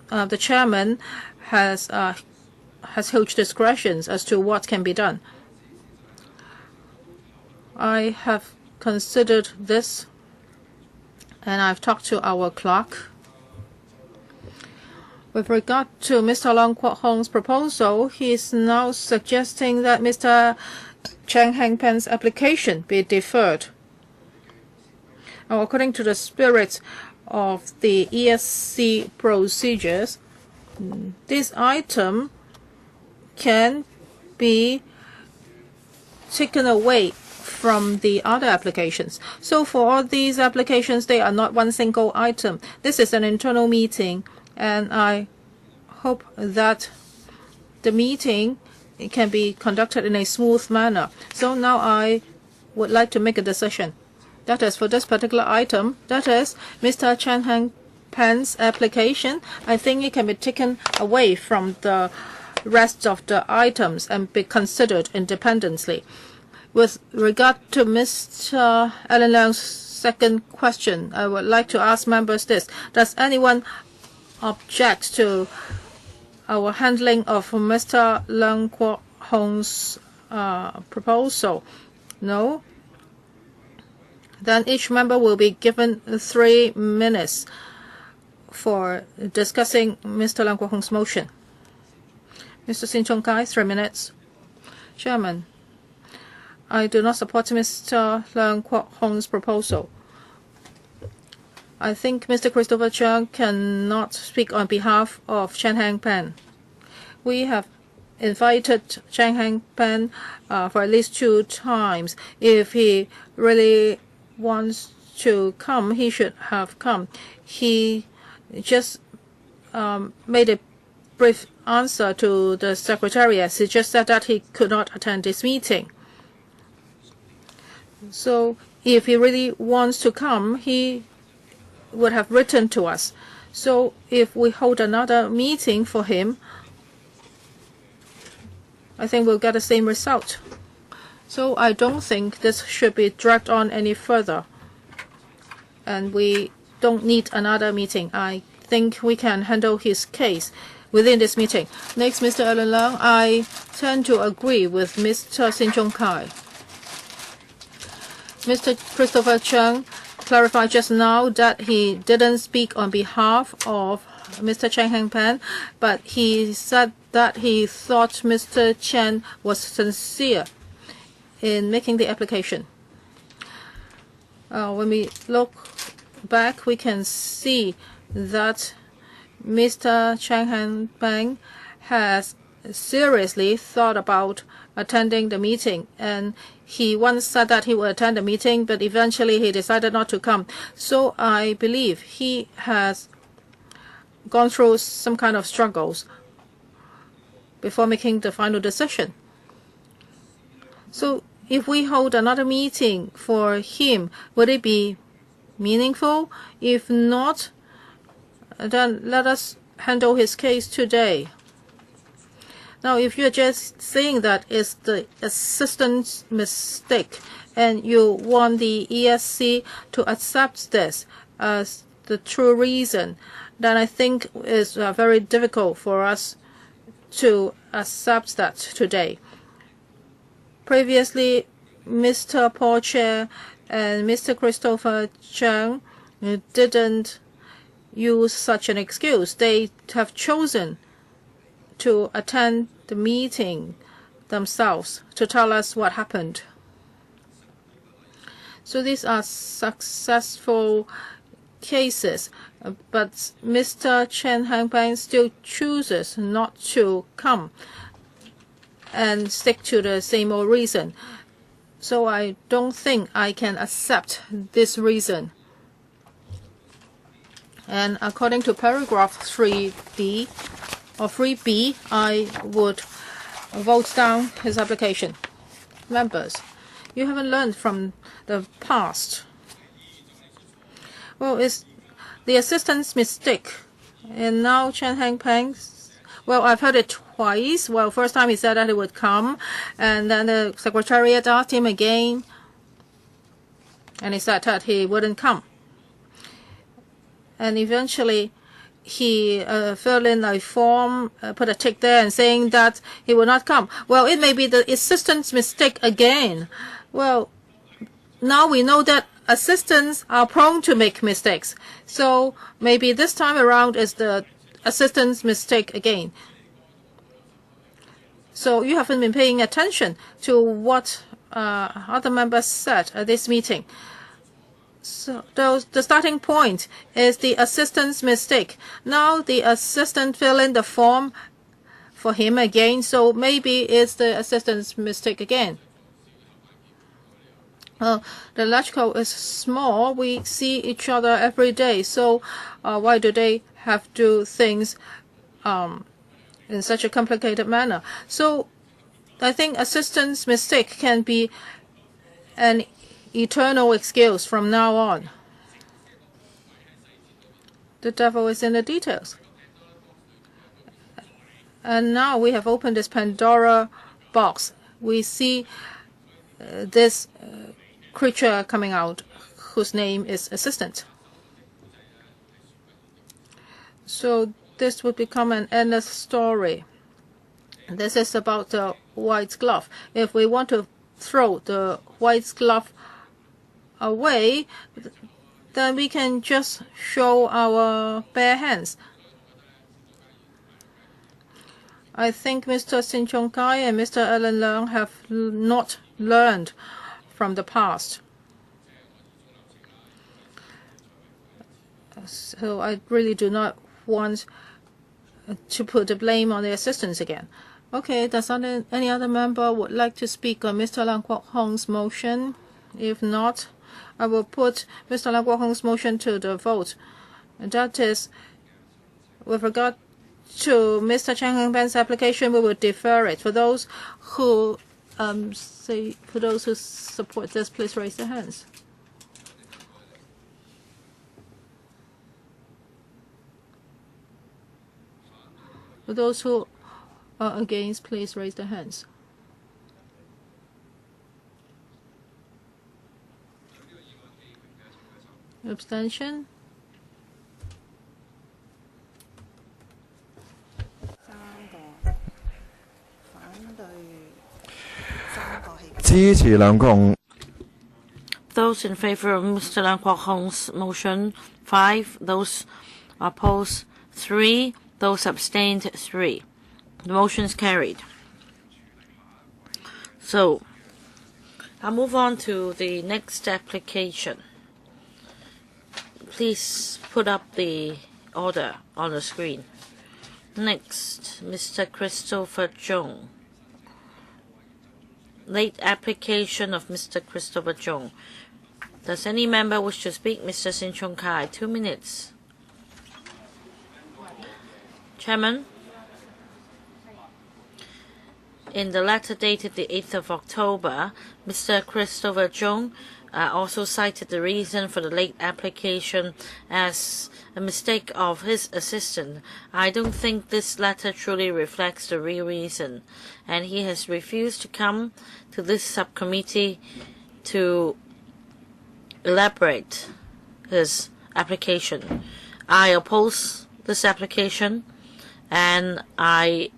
the chairman has huge discretion as to what can be done. I have considered this, and I've talked to our clerk. With regard to Mr. Leung Kwok-hing's proposal, he is now suggesting that Mr. Chang Han-pan's application be deferred. Now, according to the spirit of the ESC procedures, this item can be taken away from the other applications. So for all these applications, they are not one single item. This is an internal meeting, and I hope that the meeting can be conducted in a smooth manner. So now I would like to make a decision. That is, for this particular item, that is Mr. Chan Han-pan's application, I think it can be taken away from the rest of the items and be considered independently. With regard to Mr. Alan Leung's second question, I would like to ask members this. Does anyone object to our handling of Mr. Leung Kwok-hing's proposal? No? Then each member will be given 3 minutes for discussing Mr. Leung Kwok-hing's motion. Mr. Sin Chung Kai, 3 minutes. Chairman, I do not support Mr. Leung Kwok-hing's proposal. I think Mr. Christopher Chung cannot speak on behalf of Chan Han-pan. We have invited Chan Han-pan for at least 2 times. If he really wants to come, he should have come. He just made a brief answer to the Secretariat. He just said that he could not attend this meeting. So if he really wants to come, he would have written to us. So if we hold another meeting for him, I think we'll get the same result. So I don't think this should be dragged on any further. And we don't need another meeting. I think we can handle his case within this meeting. Next, Mr. Alan Leung, I tend to agree with Mr. Sin Chung Kai. Mr. Christopher Chung clarified just now that he didn't speak on behalf of Mr. Chan Han-pan, but he said that he thought Mr. Chen was sincere in making the application. When we look back, we can see that Mr. Chan Han-pan has seriously thought about attending the meeting, and he once said that he would attend the meeting, but eventually he decided not to come. So I believe he has gone through some kind of struggles before making the final decision. So if we hold another meeting for him, would it be meaningful? If not, then let us handle his case today. Now, if you're just saying that it's the assistant's mistake and you want the ESC to accept this as the true reason, then I think it's very difficult for us to accept that today. Previously, Mr. Paul Chair and Mr. Christopher Chung didn't use such an excuse. They have chosen to attend the meeting themselves to tell us what happened. So these are successful cases, but Mr. CHAN Hak-kan still chooses not to come and stick to the same old reason. So I don't think I can accept this reason. And according to paragraph 3D or 3B, I would vote down his application. Members, you haven't learned from the past. Well, it's the assistant's mistake. And now CHAN Hak-kan, well, I've heard it twice. Well, first time he said that he would come, and then the secretariat asked him again, and he said that he wouldn't come. And eventually, he filled in a form, put a tick there, and saying that he would not come. Well, it may be the assistant's mistake again. Well, now we know that assistants are prone to make mistakes. So maybe this time around is the assistant's mistake again. So you haven't been paying attention to what other members said at this meeting. So the starting point is the assistant's mistake. Now the assistant fill in the form for him again, so maybe it's the assistant's mistake again. The electrical is small. We see each other every day, so why do they have to do things in such a complicated manner? So I think assistant's mistake can be an eternal excuse from now on. The devil is in the details. And now we have opened this Pandora box. We see this creature coming out whose name is assistant. So this would become an endless story. This is about the white glove. If we want to throw the white glove away, then we can just show our bare hands. I think Mr. Sin Chung Kai and Mr. Alan Leung have not learned from the past. So I really do not want to put the blame on the assistants again. Okay, does any other member would like to speak on Mr. Leung Kwok-hing's motion? If not, I will put Mr. Leung Kwok-hing's motion to the vote. And that is, with regard to Mr. CHAN Hak-kan's application, we will defer it. For those who support this, please raise their hands. For those who are against, please raise their hands. Abstention? Those in favor of Mr. Leung Kwok-hing's motion, 5. Those opposed, 3. Those abstained, 3. The motion is carried. So, I'll move on to the next application. Please put up the order on the screen. Next, Mr. Christopher Chung. late application of Mr. Christopher Chung. Does any member wish to speak? Mr. Sin Chung Kai, 2 minutes. Chairman, in the letter dated the 8th of October, Mr. Christopher Chung also cited the reason for the late application as a mistake of his assistant. I don't think this letter truly reflects the real reason, and he has refused to come to this subcommittee to elaborate his application. I oppose this application, and I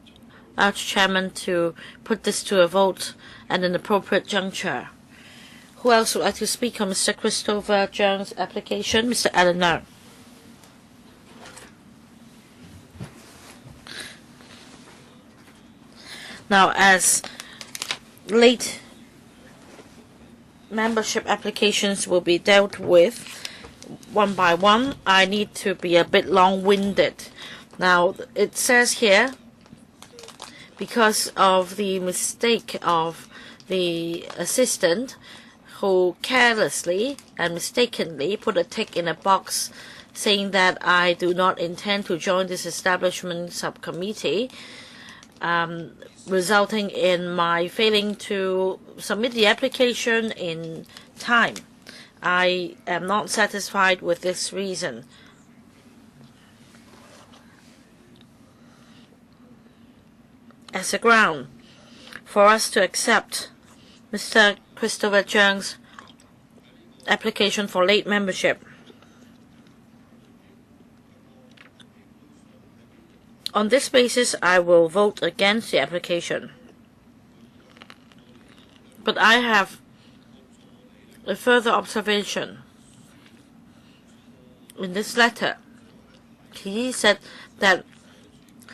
urge Chairman to put this to a vote at an appropriate juncture. Who else would like to speak on Mr. Christopher Chung's application? Mr. Alan Leung. Now, as late membership applications will be dealt with one by one, I need to be a bit long-winded. Now, it says here, because of the mistake of the assistant who carelessly and mistakenly put a tick in a box saying that I do not intend to join this establishment subcommittee, resulting in my failing to submit the application in time. I am not satisfied with this reason. As a ground for us to accept Mr. Christopher Chung's application for late membership, on this basis, I will vote against the application. But I have a further observation. In this letter, he said that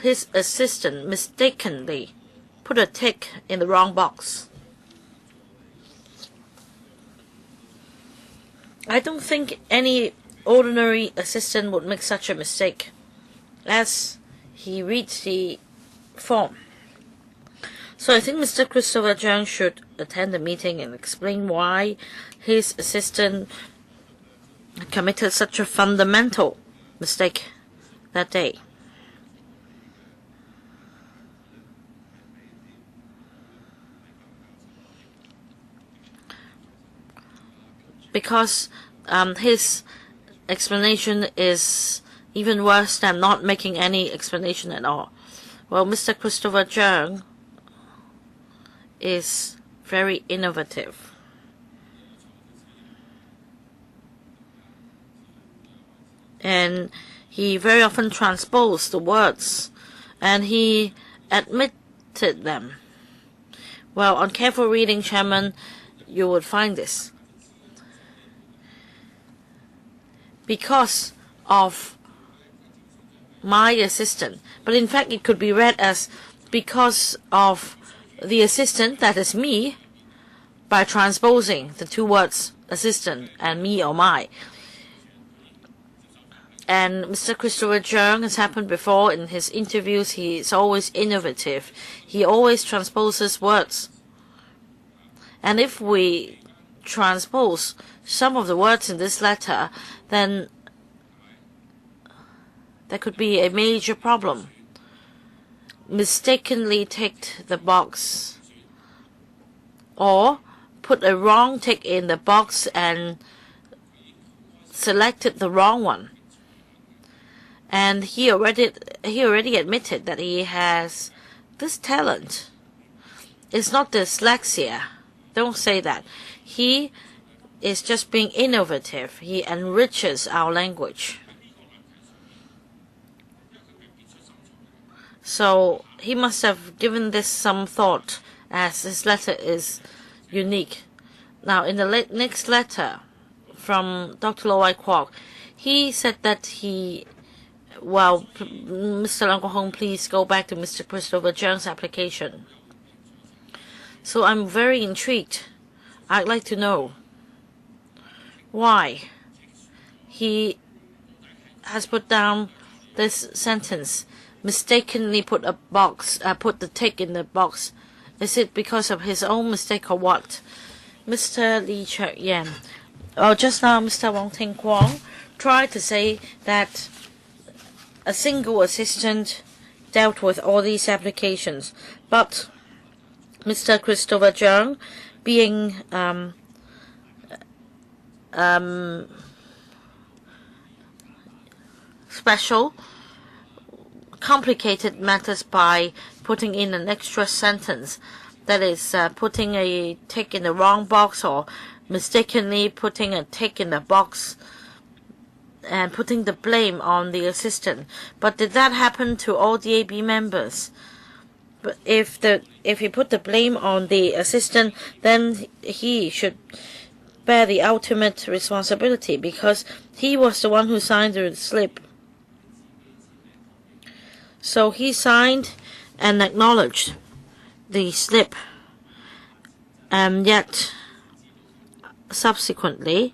his assistant mistakenly put a tick in the wrong box. I don't think any ordinary assistant would make such a mistake as he reads the form. So I think Mr. Christopher Chung should attend the meeting and explain why his assistant committed such a fundamental mistake that day. Because his explanation is even worse than not making any explanation at all. Well, Mr. Christopher Chung is very innovative. And he very often transposed the words, and he admitted them. Well, on careful reading, Chairman, you would find this. Because of my assistant, but in fact it could be read as because of the assistant, that is me, by transposing the two words assistant and me or my. And Mr. Christopher Chung has happened before in his interviews. He is always innovative. He always transposes words. And if we transpose some of the words in this letter, then there could be a major problem. Mistakenly ticked the box, or put a wrong tick in the box and selected the wrong one. And he already admitted that he has this talent. It's not dyslexia. Don't say that. He is just being innovative. He enriches our language. So he must have given this some thought, as his letter is unique. Now, in the next letter from Dr. LO Wai-kwok, he said that he, well, Mr. Leung Kwok-hing, please go back to Mr. Christopher Chung's application. So I'm very intrigued. I'd like to know why he has put down this sentence, mistakenly put the tick in the box Is it because of his own mistake or what? Mr. Lee Cheuk-yen. Oh, just now Mr. Wong Ting-kwong tried to say that a single assistant dealt with all these applications, but Mr. Christopher Chung, being special, complicated matters by putting in an extra sentence, that is putting a tick in the wrong box or mistakenly putting a tick in the box and putting the blame on the assistant. But did that happen to all the AB members? But if he put the blame on the assistant, then he should bear the ultimate responsibility because he was the one who signed the slip. So he signed and acknowledged the slip, and yet subsequently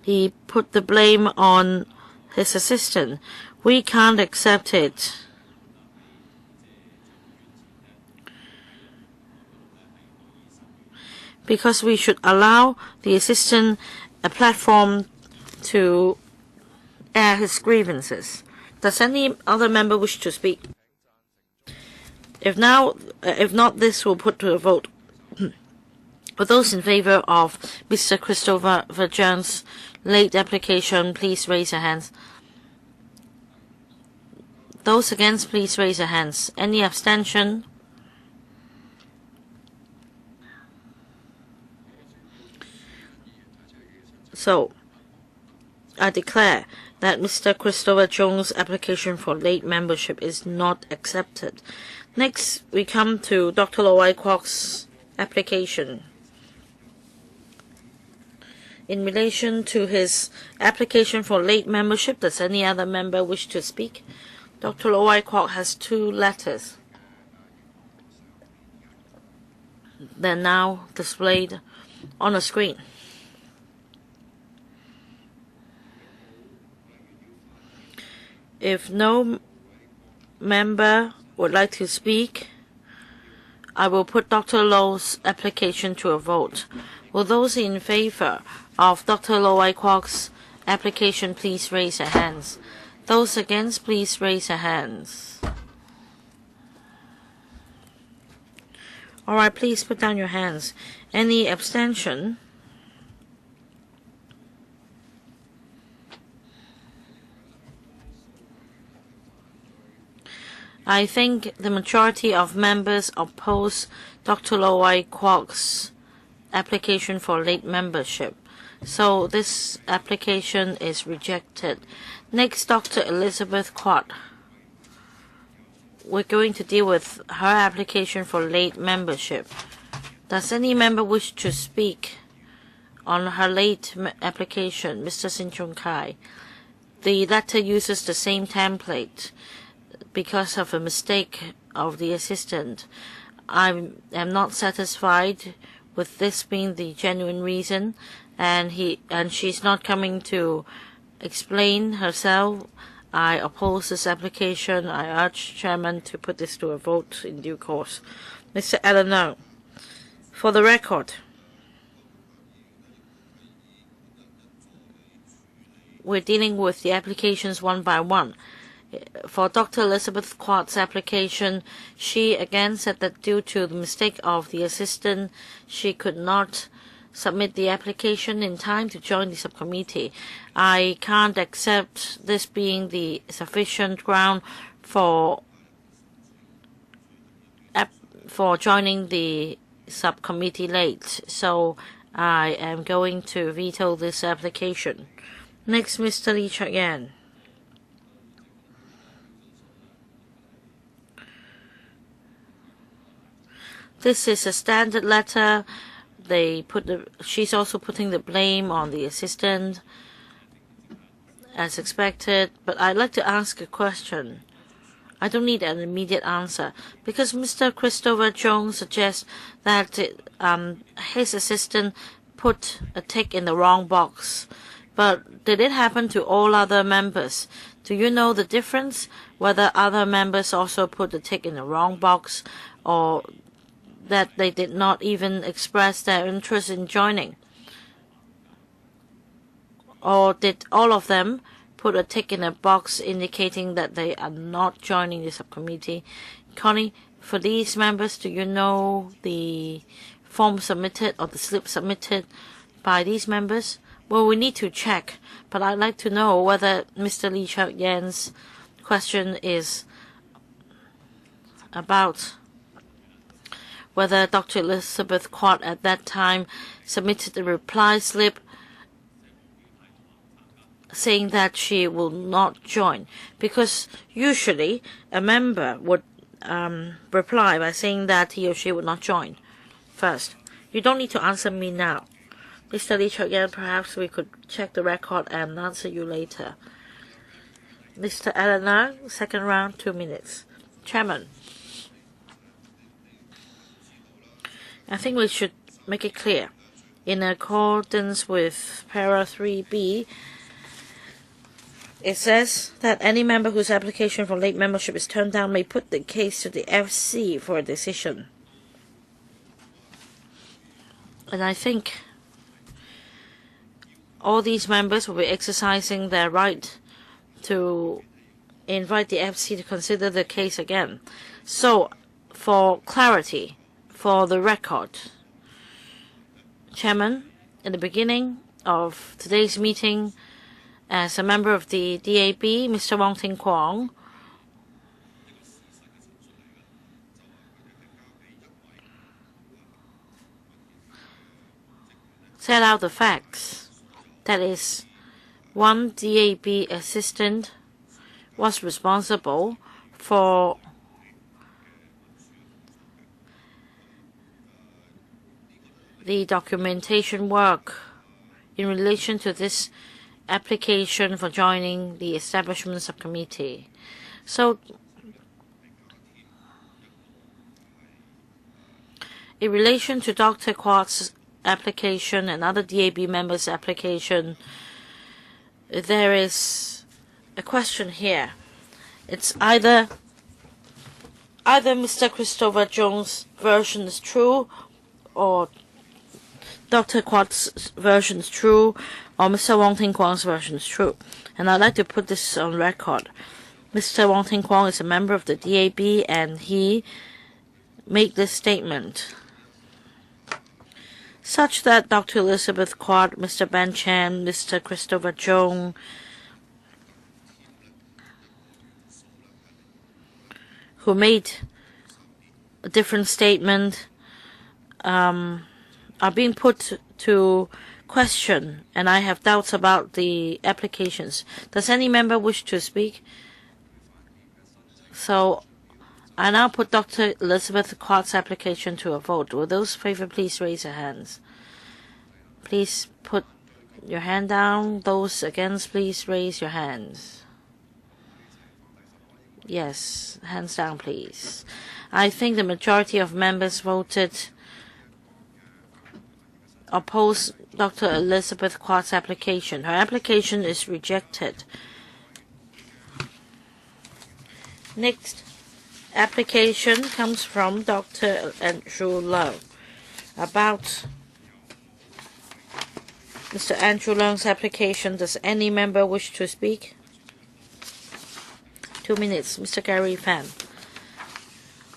he put the blame on his assistant. We can't accept it. Because we should allow the assistant a platform to air his grievances. Does any other member wish to speak? If not, this will put to a vote. For those in favor of Mr. Christopher Chung's late application, please raise your hands. Those against, please raise your hands. Any abstention? So, I declare that Mr. Christopher Chung's application for late membership is not accepted. Next, we come to Dr. Lo Wai-kwok's application. In relation to his application for late membership, does any other member wish to speak? Dr. Lo Wai-kwok has 2 letters. They're now displayed on the screen. If no member would like to speak, I will put Dr. Lo's application to a vote. Will those in favor of Dr. Lo Wai-kwok's application please raise their hands? Those against, please raise their hands. All right, please put down your hands. Any abstention? I think the majority of members oppose Dr. Lo Wai-kwok's application for late membership. So this application is rejected. Next, Dr. Elizabeth QUAT. We're going to deal with her application for late membership. Does any member wish to speak on her late application? Mr. Sin Chung Kai. The letter uses the same template. Because of a mistake of the assistant, I am not satisfied with this being the genuine reason, and she's not coming to explain herself. I oppose this application. I urge Chairman to put this to a vote in due course. Mr. Alan Leung, for the record, we're dealing with the applications one by one. For Dr. Elizabeth QUAT's application, she again said that due to the mistake of the assistant, she could not submit the application in time to join the subcommittee. I can't accept this being the sufficient ground for joining the subcommittee late, so I am going to veto this application. Next, Mr. Lee Cheuk-yen. This is a standard letter. She's also putting the blame on the assistant, as expected. But I'd like to ask a question. I don't need an immediate answer because Mr. Christopher Chung suggests that his assistant put a tick in the wrong box. But did it happen to all other members? Do you know the difference? Whether other members also put a tick in the wrong box, or that they did not even express their interest in joining? Or did all of them put a tick in a box indicating that they are not joining the subcommittee? Connie, for these members, do you know the form submitted or the slip submitted by these members? Well, we need to check, but I'd like to know whether Mr. Lee Cheuk-yen's question is about whether Dr. Elizabeth QUAT at that time submitted a reply slip saying that she will not join, because usually a member would reply by saying that he or she would not join first. You don't need to answer me now. Mr. Lee Cheuk-yen, perhaps we could check the record and answer you later. Mr. Alan Leung, second round, 2 minutes. Chairman, I think we should make it clear. In accordance with para 3B, it says that any member whose application for late membership is turned down may put the case to the FC for a decision. And I think all these members will be exercising their right to invite the FC to consider the case again. So, for clarity, for the record, Chairman, in the beginning of today's meeting, as a member of the DAB, Mr. Wong Kwok-hing set out the facts. That is, one DAB assistant was responsible for the documentation work in relation to this application for joining the Establishment Subcommittee. So, in relation to Dr. QUAT's application and other DAB members' application, there is a question here. It's either Mr. Christopher Jones' version is true, or Dr. QUAT's version is true, or Mr. Wong Kwok-hing's version is true. And I'd like to put this on record. Mr. Wong Kwok is a member of the DAB, and he made this statement, such that Dr. Elizabeth QUAT, Mr. Ben Chan, Mr. Christopher Jones, who made a different statement, are being put to question, and I have doubts about the applications. Does any member wish to speak? So I now put Dr. Elizabeth QUAT's application to a vote. Will those in favor please raise their hands? Please put your hand down. Those against, please raise your hands. Yes, hands down, please. I think the majority of members voted oppose Dr. Elizabeth QUAT's application. Her application is rejected. Next application comes from Dr. Andrew Leung. About Mr. Andrew Leung's application, does any member wish to speak? 2 minutes. Mr. Gary Fan.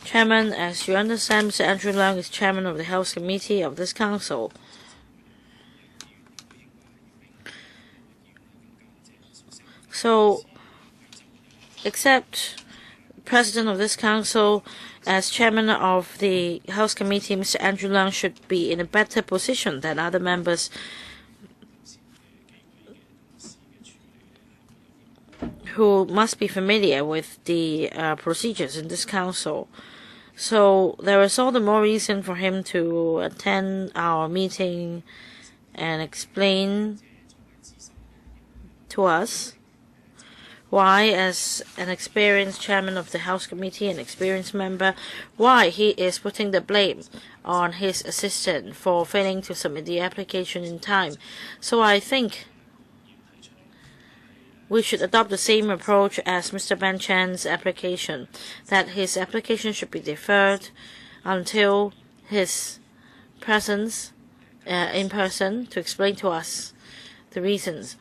Chairman, as you understand, Mr. Andrew Leung is chairman of the Health Committee of this Council. So, except President of this Council, as chairman of the Health Committee, Mr. Andrew Leung should be in a better position than other members who must be familiar with the procedures in this Council. So there is all the more reason for him to attend our meeting and explain to us why, as an experienced chairman of the House Committee, an experienced member, why he is putting the blame on his assistant for failing to submit the application in time. So I think we should adopt the same approach as Mr. Ben Chan's application, that his application should be deferred until his presence in person to explain to us the reasons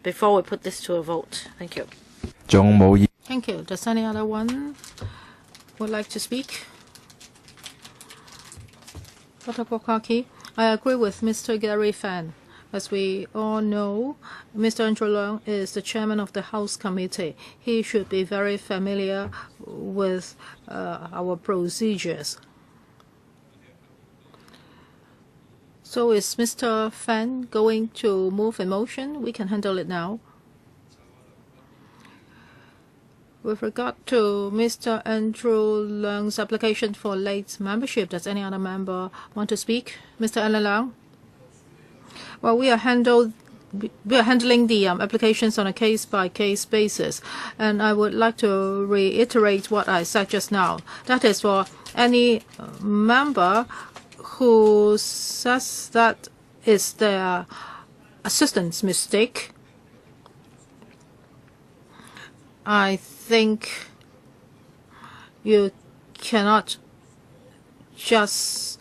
before we put this to a vote. Thank you. Thank you. Does any other one would like to speak? Dr. Kwok-hing, I agree with Mr. Gary Fan. As we all know, Mr. Andrew Leung is the chairman of the House Committee. He should be very familiar with our procedures. So is Mr. Fan going to move a motion? We can handle it now. With regard to Mr. Andrew Leung's application for late membership, does any other member want to speak? Mr. Alan Leung? Well, we are handling the applications on a case-by-case basis, and I would like to reiterate what I said just now. That is, for any member who says that is their assistant's mistake, I think you cannot just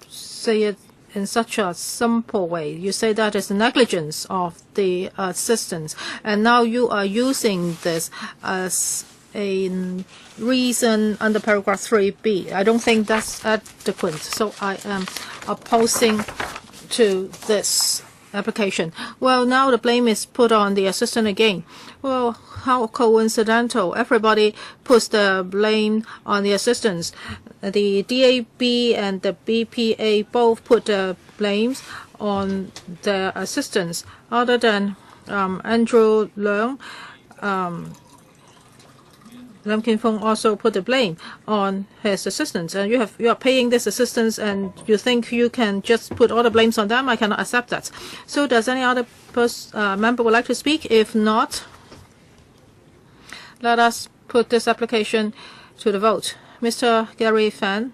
say it in such a simple way. You say that is negligence of the assistants, and now you are using this as a reason under paragraph 3b. I don't think that's adequate, so I am opposing to this application. Well, now the blame is put on the assistant again. Well, how coincidental. Everybody puts the blame on the assistants. The DAB and the BPA both put the blames on their assistants. Other than Andrew Leung, Lam Kin-fung also put the blame on his assistants. And you are paying these assistants, and you think you can just put all the blames on them? I cannot accept that. So does any other member would like to speak? If not, let us put this application to the vote. Mr. Gary Fan,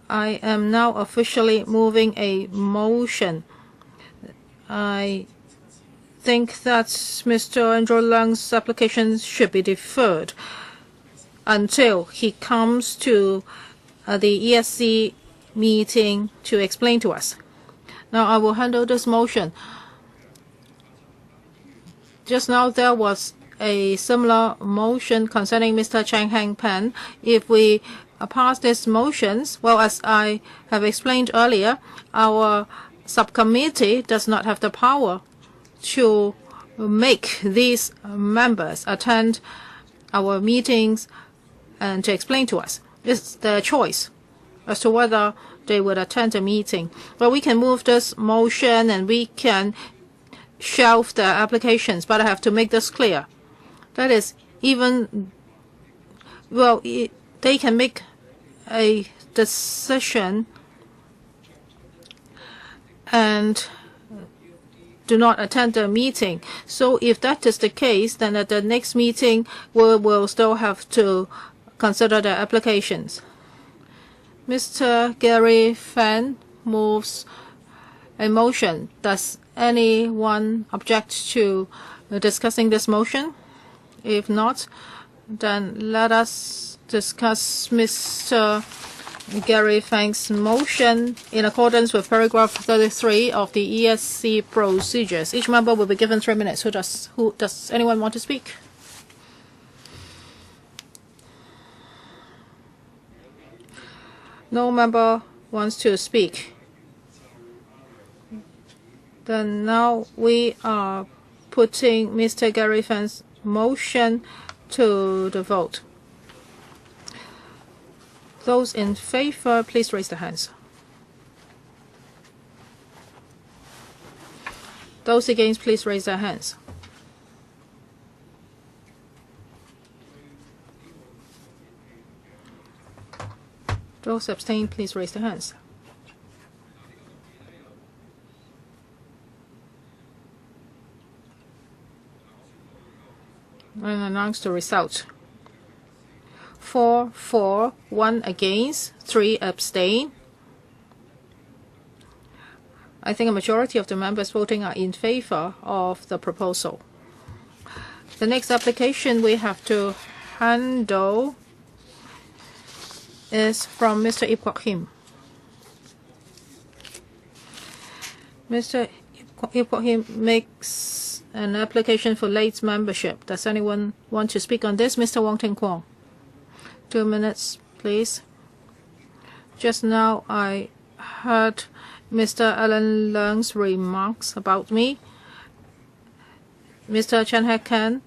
I am now officially moving a motion. I think that Mr. Andrew Leung's application should be deferred until he comes to the ESC meeting to explain to us. Now I will handle this motion. Just now there was a similar motion concerning Mr. Chang Han-pan. If we pass these motions, well, as I have explained earlier, our subcommittee does not have the power to make these members attend our meetings and to explain to us. It's their choice as to whether they would attend a meeting. But we can move this motion and we can shelve the applications, but I have to make this clear. That is, even, well, they can make a decision and do not attend the meeting. So if that is the case, then at the next meeting, we will still have to consider the applications. Mr. Gary Fan moves a motion. Does anyone object to discussing this motion? If not, then let us discuss Mr. Gary Fan's motion in accordance with paragraph 33 of the ESC procedures. Each member will be given 3 minutes. Does anyone want to speak? No member wants to speak. Then now we are putting Mr. Gary Fan's motion to the vote. Those in favor, please raise their hands. Those against, please raise their hands. Those abstain, please raise their hands. And announce the result. 4 for, 1 against, 3 abstain. I think a majority of the members voting are in favor of the proposal. The next application we have to handle is from Mr. IP Kwok-him. Mr. IP Kwok-him makes an application for late membership. Does anyone want to speak on this? Mr. Wong Ting-kwong. 2 minutes, please. Just now I heard Mr. Alan Leung's remarks about me. Mr. CHAN Hak-kan,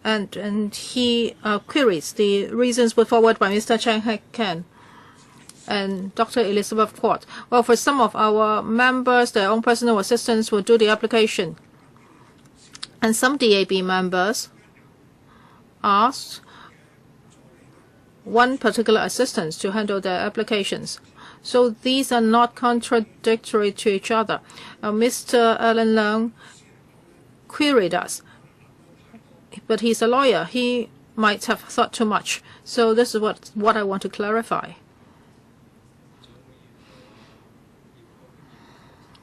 and he queries the reasons put forward by Mr. CHAN Hak-kan and Dr. Elizabeth QUAT. Well, for some of our members, their own personal assistants will do the application. And some DAB members asked one particular assistant to handle their applications. So these are not contradictory to each other. Mr. Alan Leung queried us, but he's a lawyer. He might have thought too much. So this is what I want to clarify.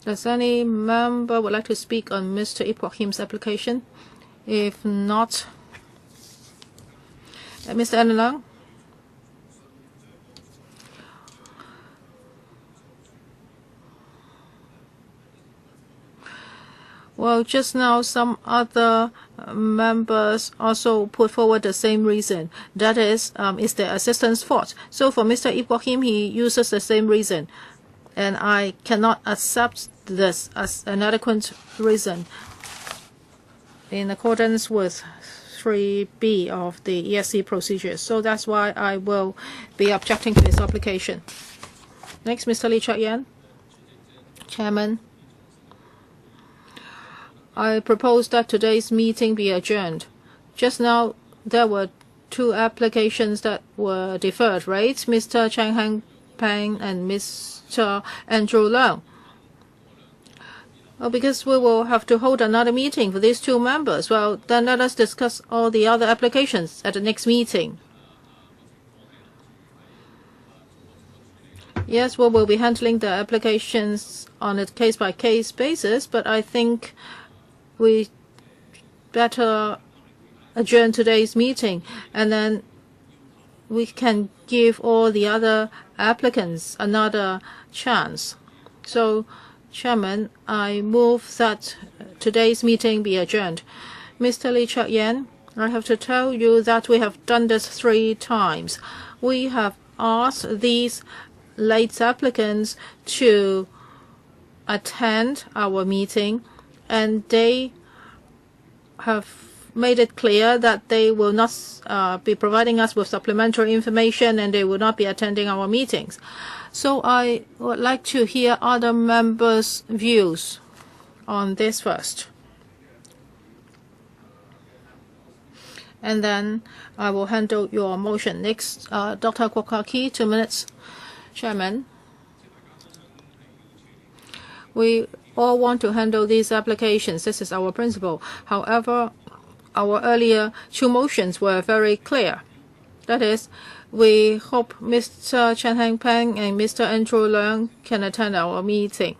Does any member would like to speak on Mr. IP Kwok-him's application? If not, Mr. Alan Leung. Well, just now some other members also put forward the same reason. That is the assistant's fault. So for Mr. IP Kwok-him, he uses the same reason. And I cannot accept this as an adequate reason in accordance with 3B of the ESC procedures. So that's why I will be objecting to this application. Next, Mr. Lee Chuk-yen. Chairman, I propose that today's meeting be adjourned. Just now, there were 2 applications that were deferred, right? Mr. Chang Han-pan and Mr. Andrew Leung. Well, because we will have to hold another meeting for these 2 members, well, then let us discuss all the other applications at the next meeting. Yes, we will be handling the applications on a case-by-case basis, but I think we better adjourn today's meeting, and then we can give all the other applicants another chance. So, Chairman, I move that today's meeting be adjourned. Mr. Lee Chuk-yen, I have to tell you that we have done this 3 times. We have asked these late applicants to attend our meeting, and they have made it clear that they will not be providing us with supplementary information, and they will not be attending our meetings. So I would like to hear other members' views on this first. And then I will handle your motion. Next, Dr. Kwok-hing, 2 minutes. Chairman, we all want to handle these applications. This is our principle. However, our earlier 2 motions were very clear. That is, we hope Mr. CHAN Han-pan and Mr. Andrew Leung can attend our meeting.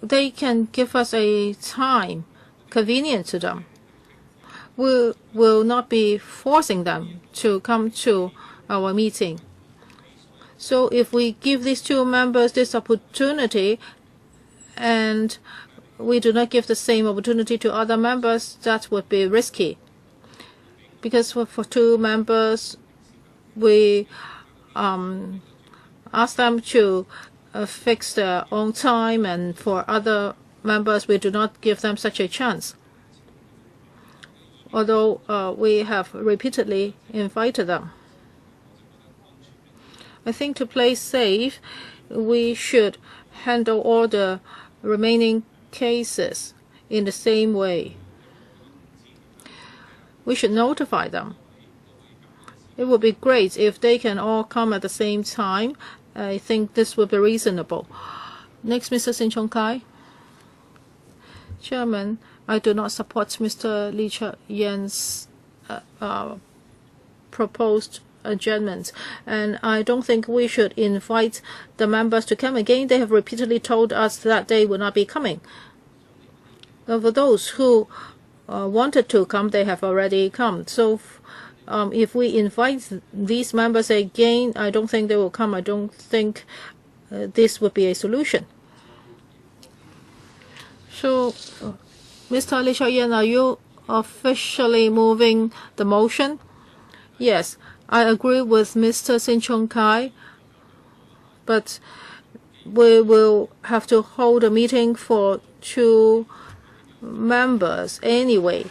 They can give us a time convenient to them. We will not be forcing them to come to our meeting. So if we give these 2 members this opportunity and we do not give the same opportunity to other members, that would be risky. Because for 2 members, we ask them to fix their own time, and for other members, we do not give them such a chance. Although we have repeatedly invited them. I think to play safe, we should handle all the remaining cases in the same way. We should notify them. It would be great if they can all come at the same time. I think this would be reasonable. Next, Mr. Sin Chung Kai. Chairman, I do not support Mr. Lee Chuk-yen's proposed adjournment. And I don't think we should invite the members to come again. They have repeatedly told us that they will not be coming. For those who wanted to come, they have already come. So if we invite these members again, I don't think they will come. I don't think this would be a solution. So, Mr. Lee Cheuk-yen, are you officially moving the motion? Yes, I agree with Mr. Sin Chung Kai, but we will have to hold a meeting for 2 members anyway.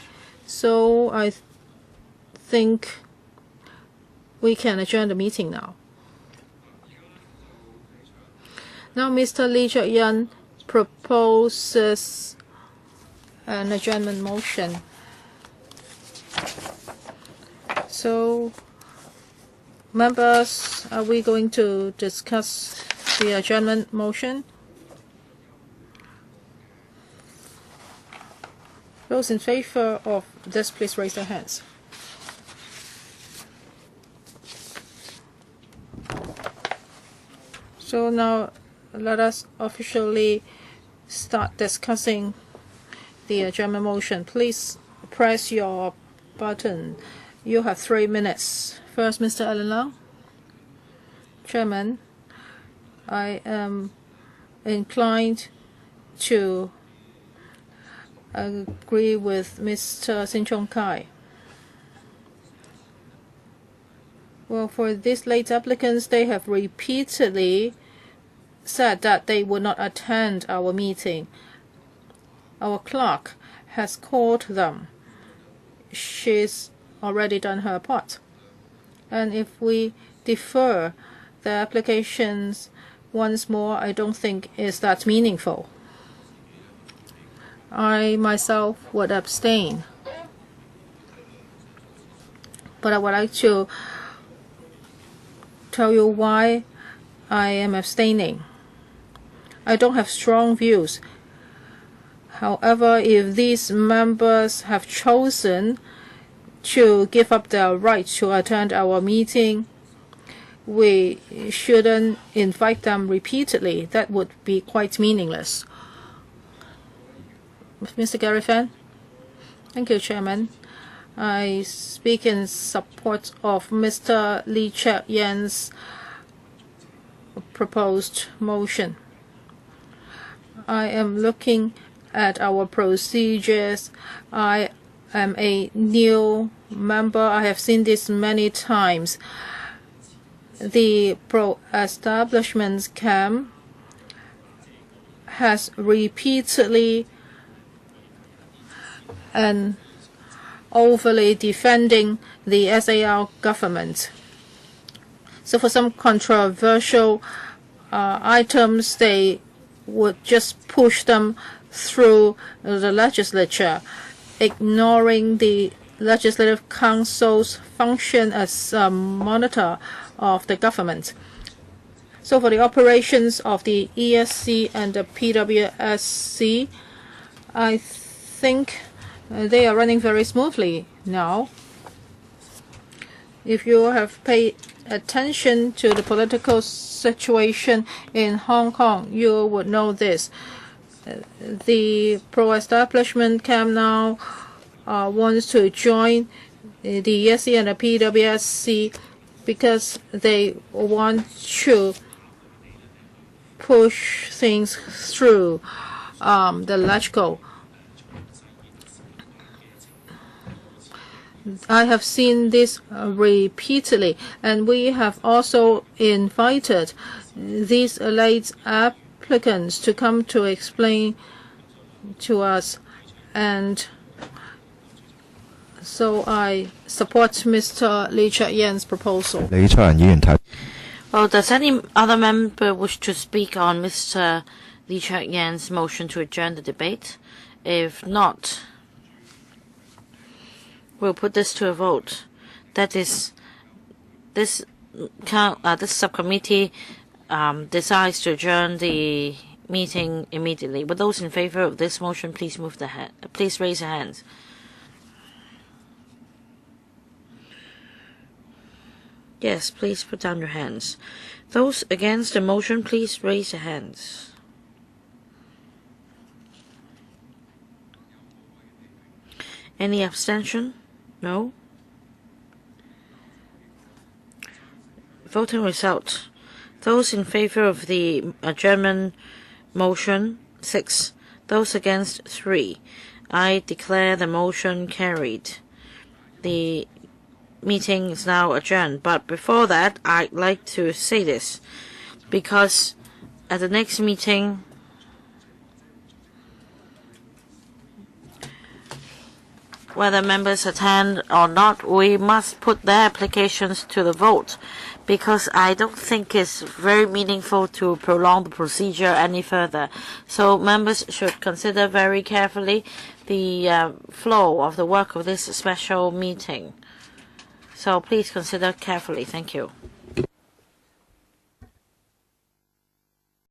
So I think we can adjourn the meeting now. Now Mr. Lee Cheuk-yen proposes an adjournment motion. So, members, are we going to discuss the adjournment motion? Those in favor of this, please raise their hands. So now let us officially start discussing the adjournment motion. Please press your button. You have 3 minutes. First, Mr. Allen Leung. Chairman, I am inclined to agree with Mr. Sin Chung Kai. Well, for these late applicants, they have repeatedly said that they would not attend our meeting. Our clerk has called them. She's already done her part. And if we defer the applications once more, I don't think is that meaningful. I myself would abstain. But I would like to tell you why I am abstaining. I don't have strong views. However, if these members have chosen to give up their right to attend our meeting, we shouldn't invite them repeatedly. That would be quite meaningless. Mr. Gary Fan? Thank you, Chairman. I speak in support of Mr. Lee Cheuk-yen's proposed motion. I am looking at our procedures. I am a new member. I have seen this many times. The pro-establishment camp has repeatedly and overly defending the SAR government. So for some controversial items, they would just push them through the legislature, ignoring the Legislative Council's function as a monitor of the government. So for the operations of the ESC and the PWSC, I think they are running very smoothly now. If you have paid attention to the political situation in Hong Kong, you would know this. The pro-establishment camp now wants to join the ESC and the PWSC because they want to push things through the LegCo. I have seen this repeatedly, and we have also invited these late applicants to come to explain to us, and so I support Mr. Lee Cheuk-yen's proposal. Well, does any other member wish to speak on Mr. Lee Cheuk-yen's motion to adjourn the debate? If not, we'll put this to a vote. That is, this subcommittee decides to adjourn the meeting immediately. Would those in favor of this motion please please raise your hands. Yes, please put down your hands. Those against the motion, please raise your hands. Any abstention? No? Voting result. Those in favor of the adjournment motion, 6. Those against, 3. I declare the motion carried. The meeting is now adjourned. But before that, I'd like to say this, because at the next meeting, whether members attend or not, we must put their applications to the vote, because I don't think it's very meaningful to prolong the procedure any further. So members should consider very carefully the flow of the work of this special meeting. So please consider carefully. Thank you.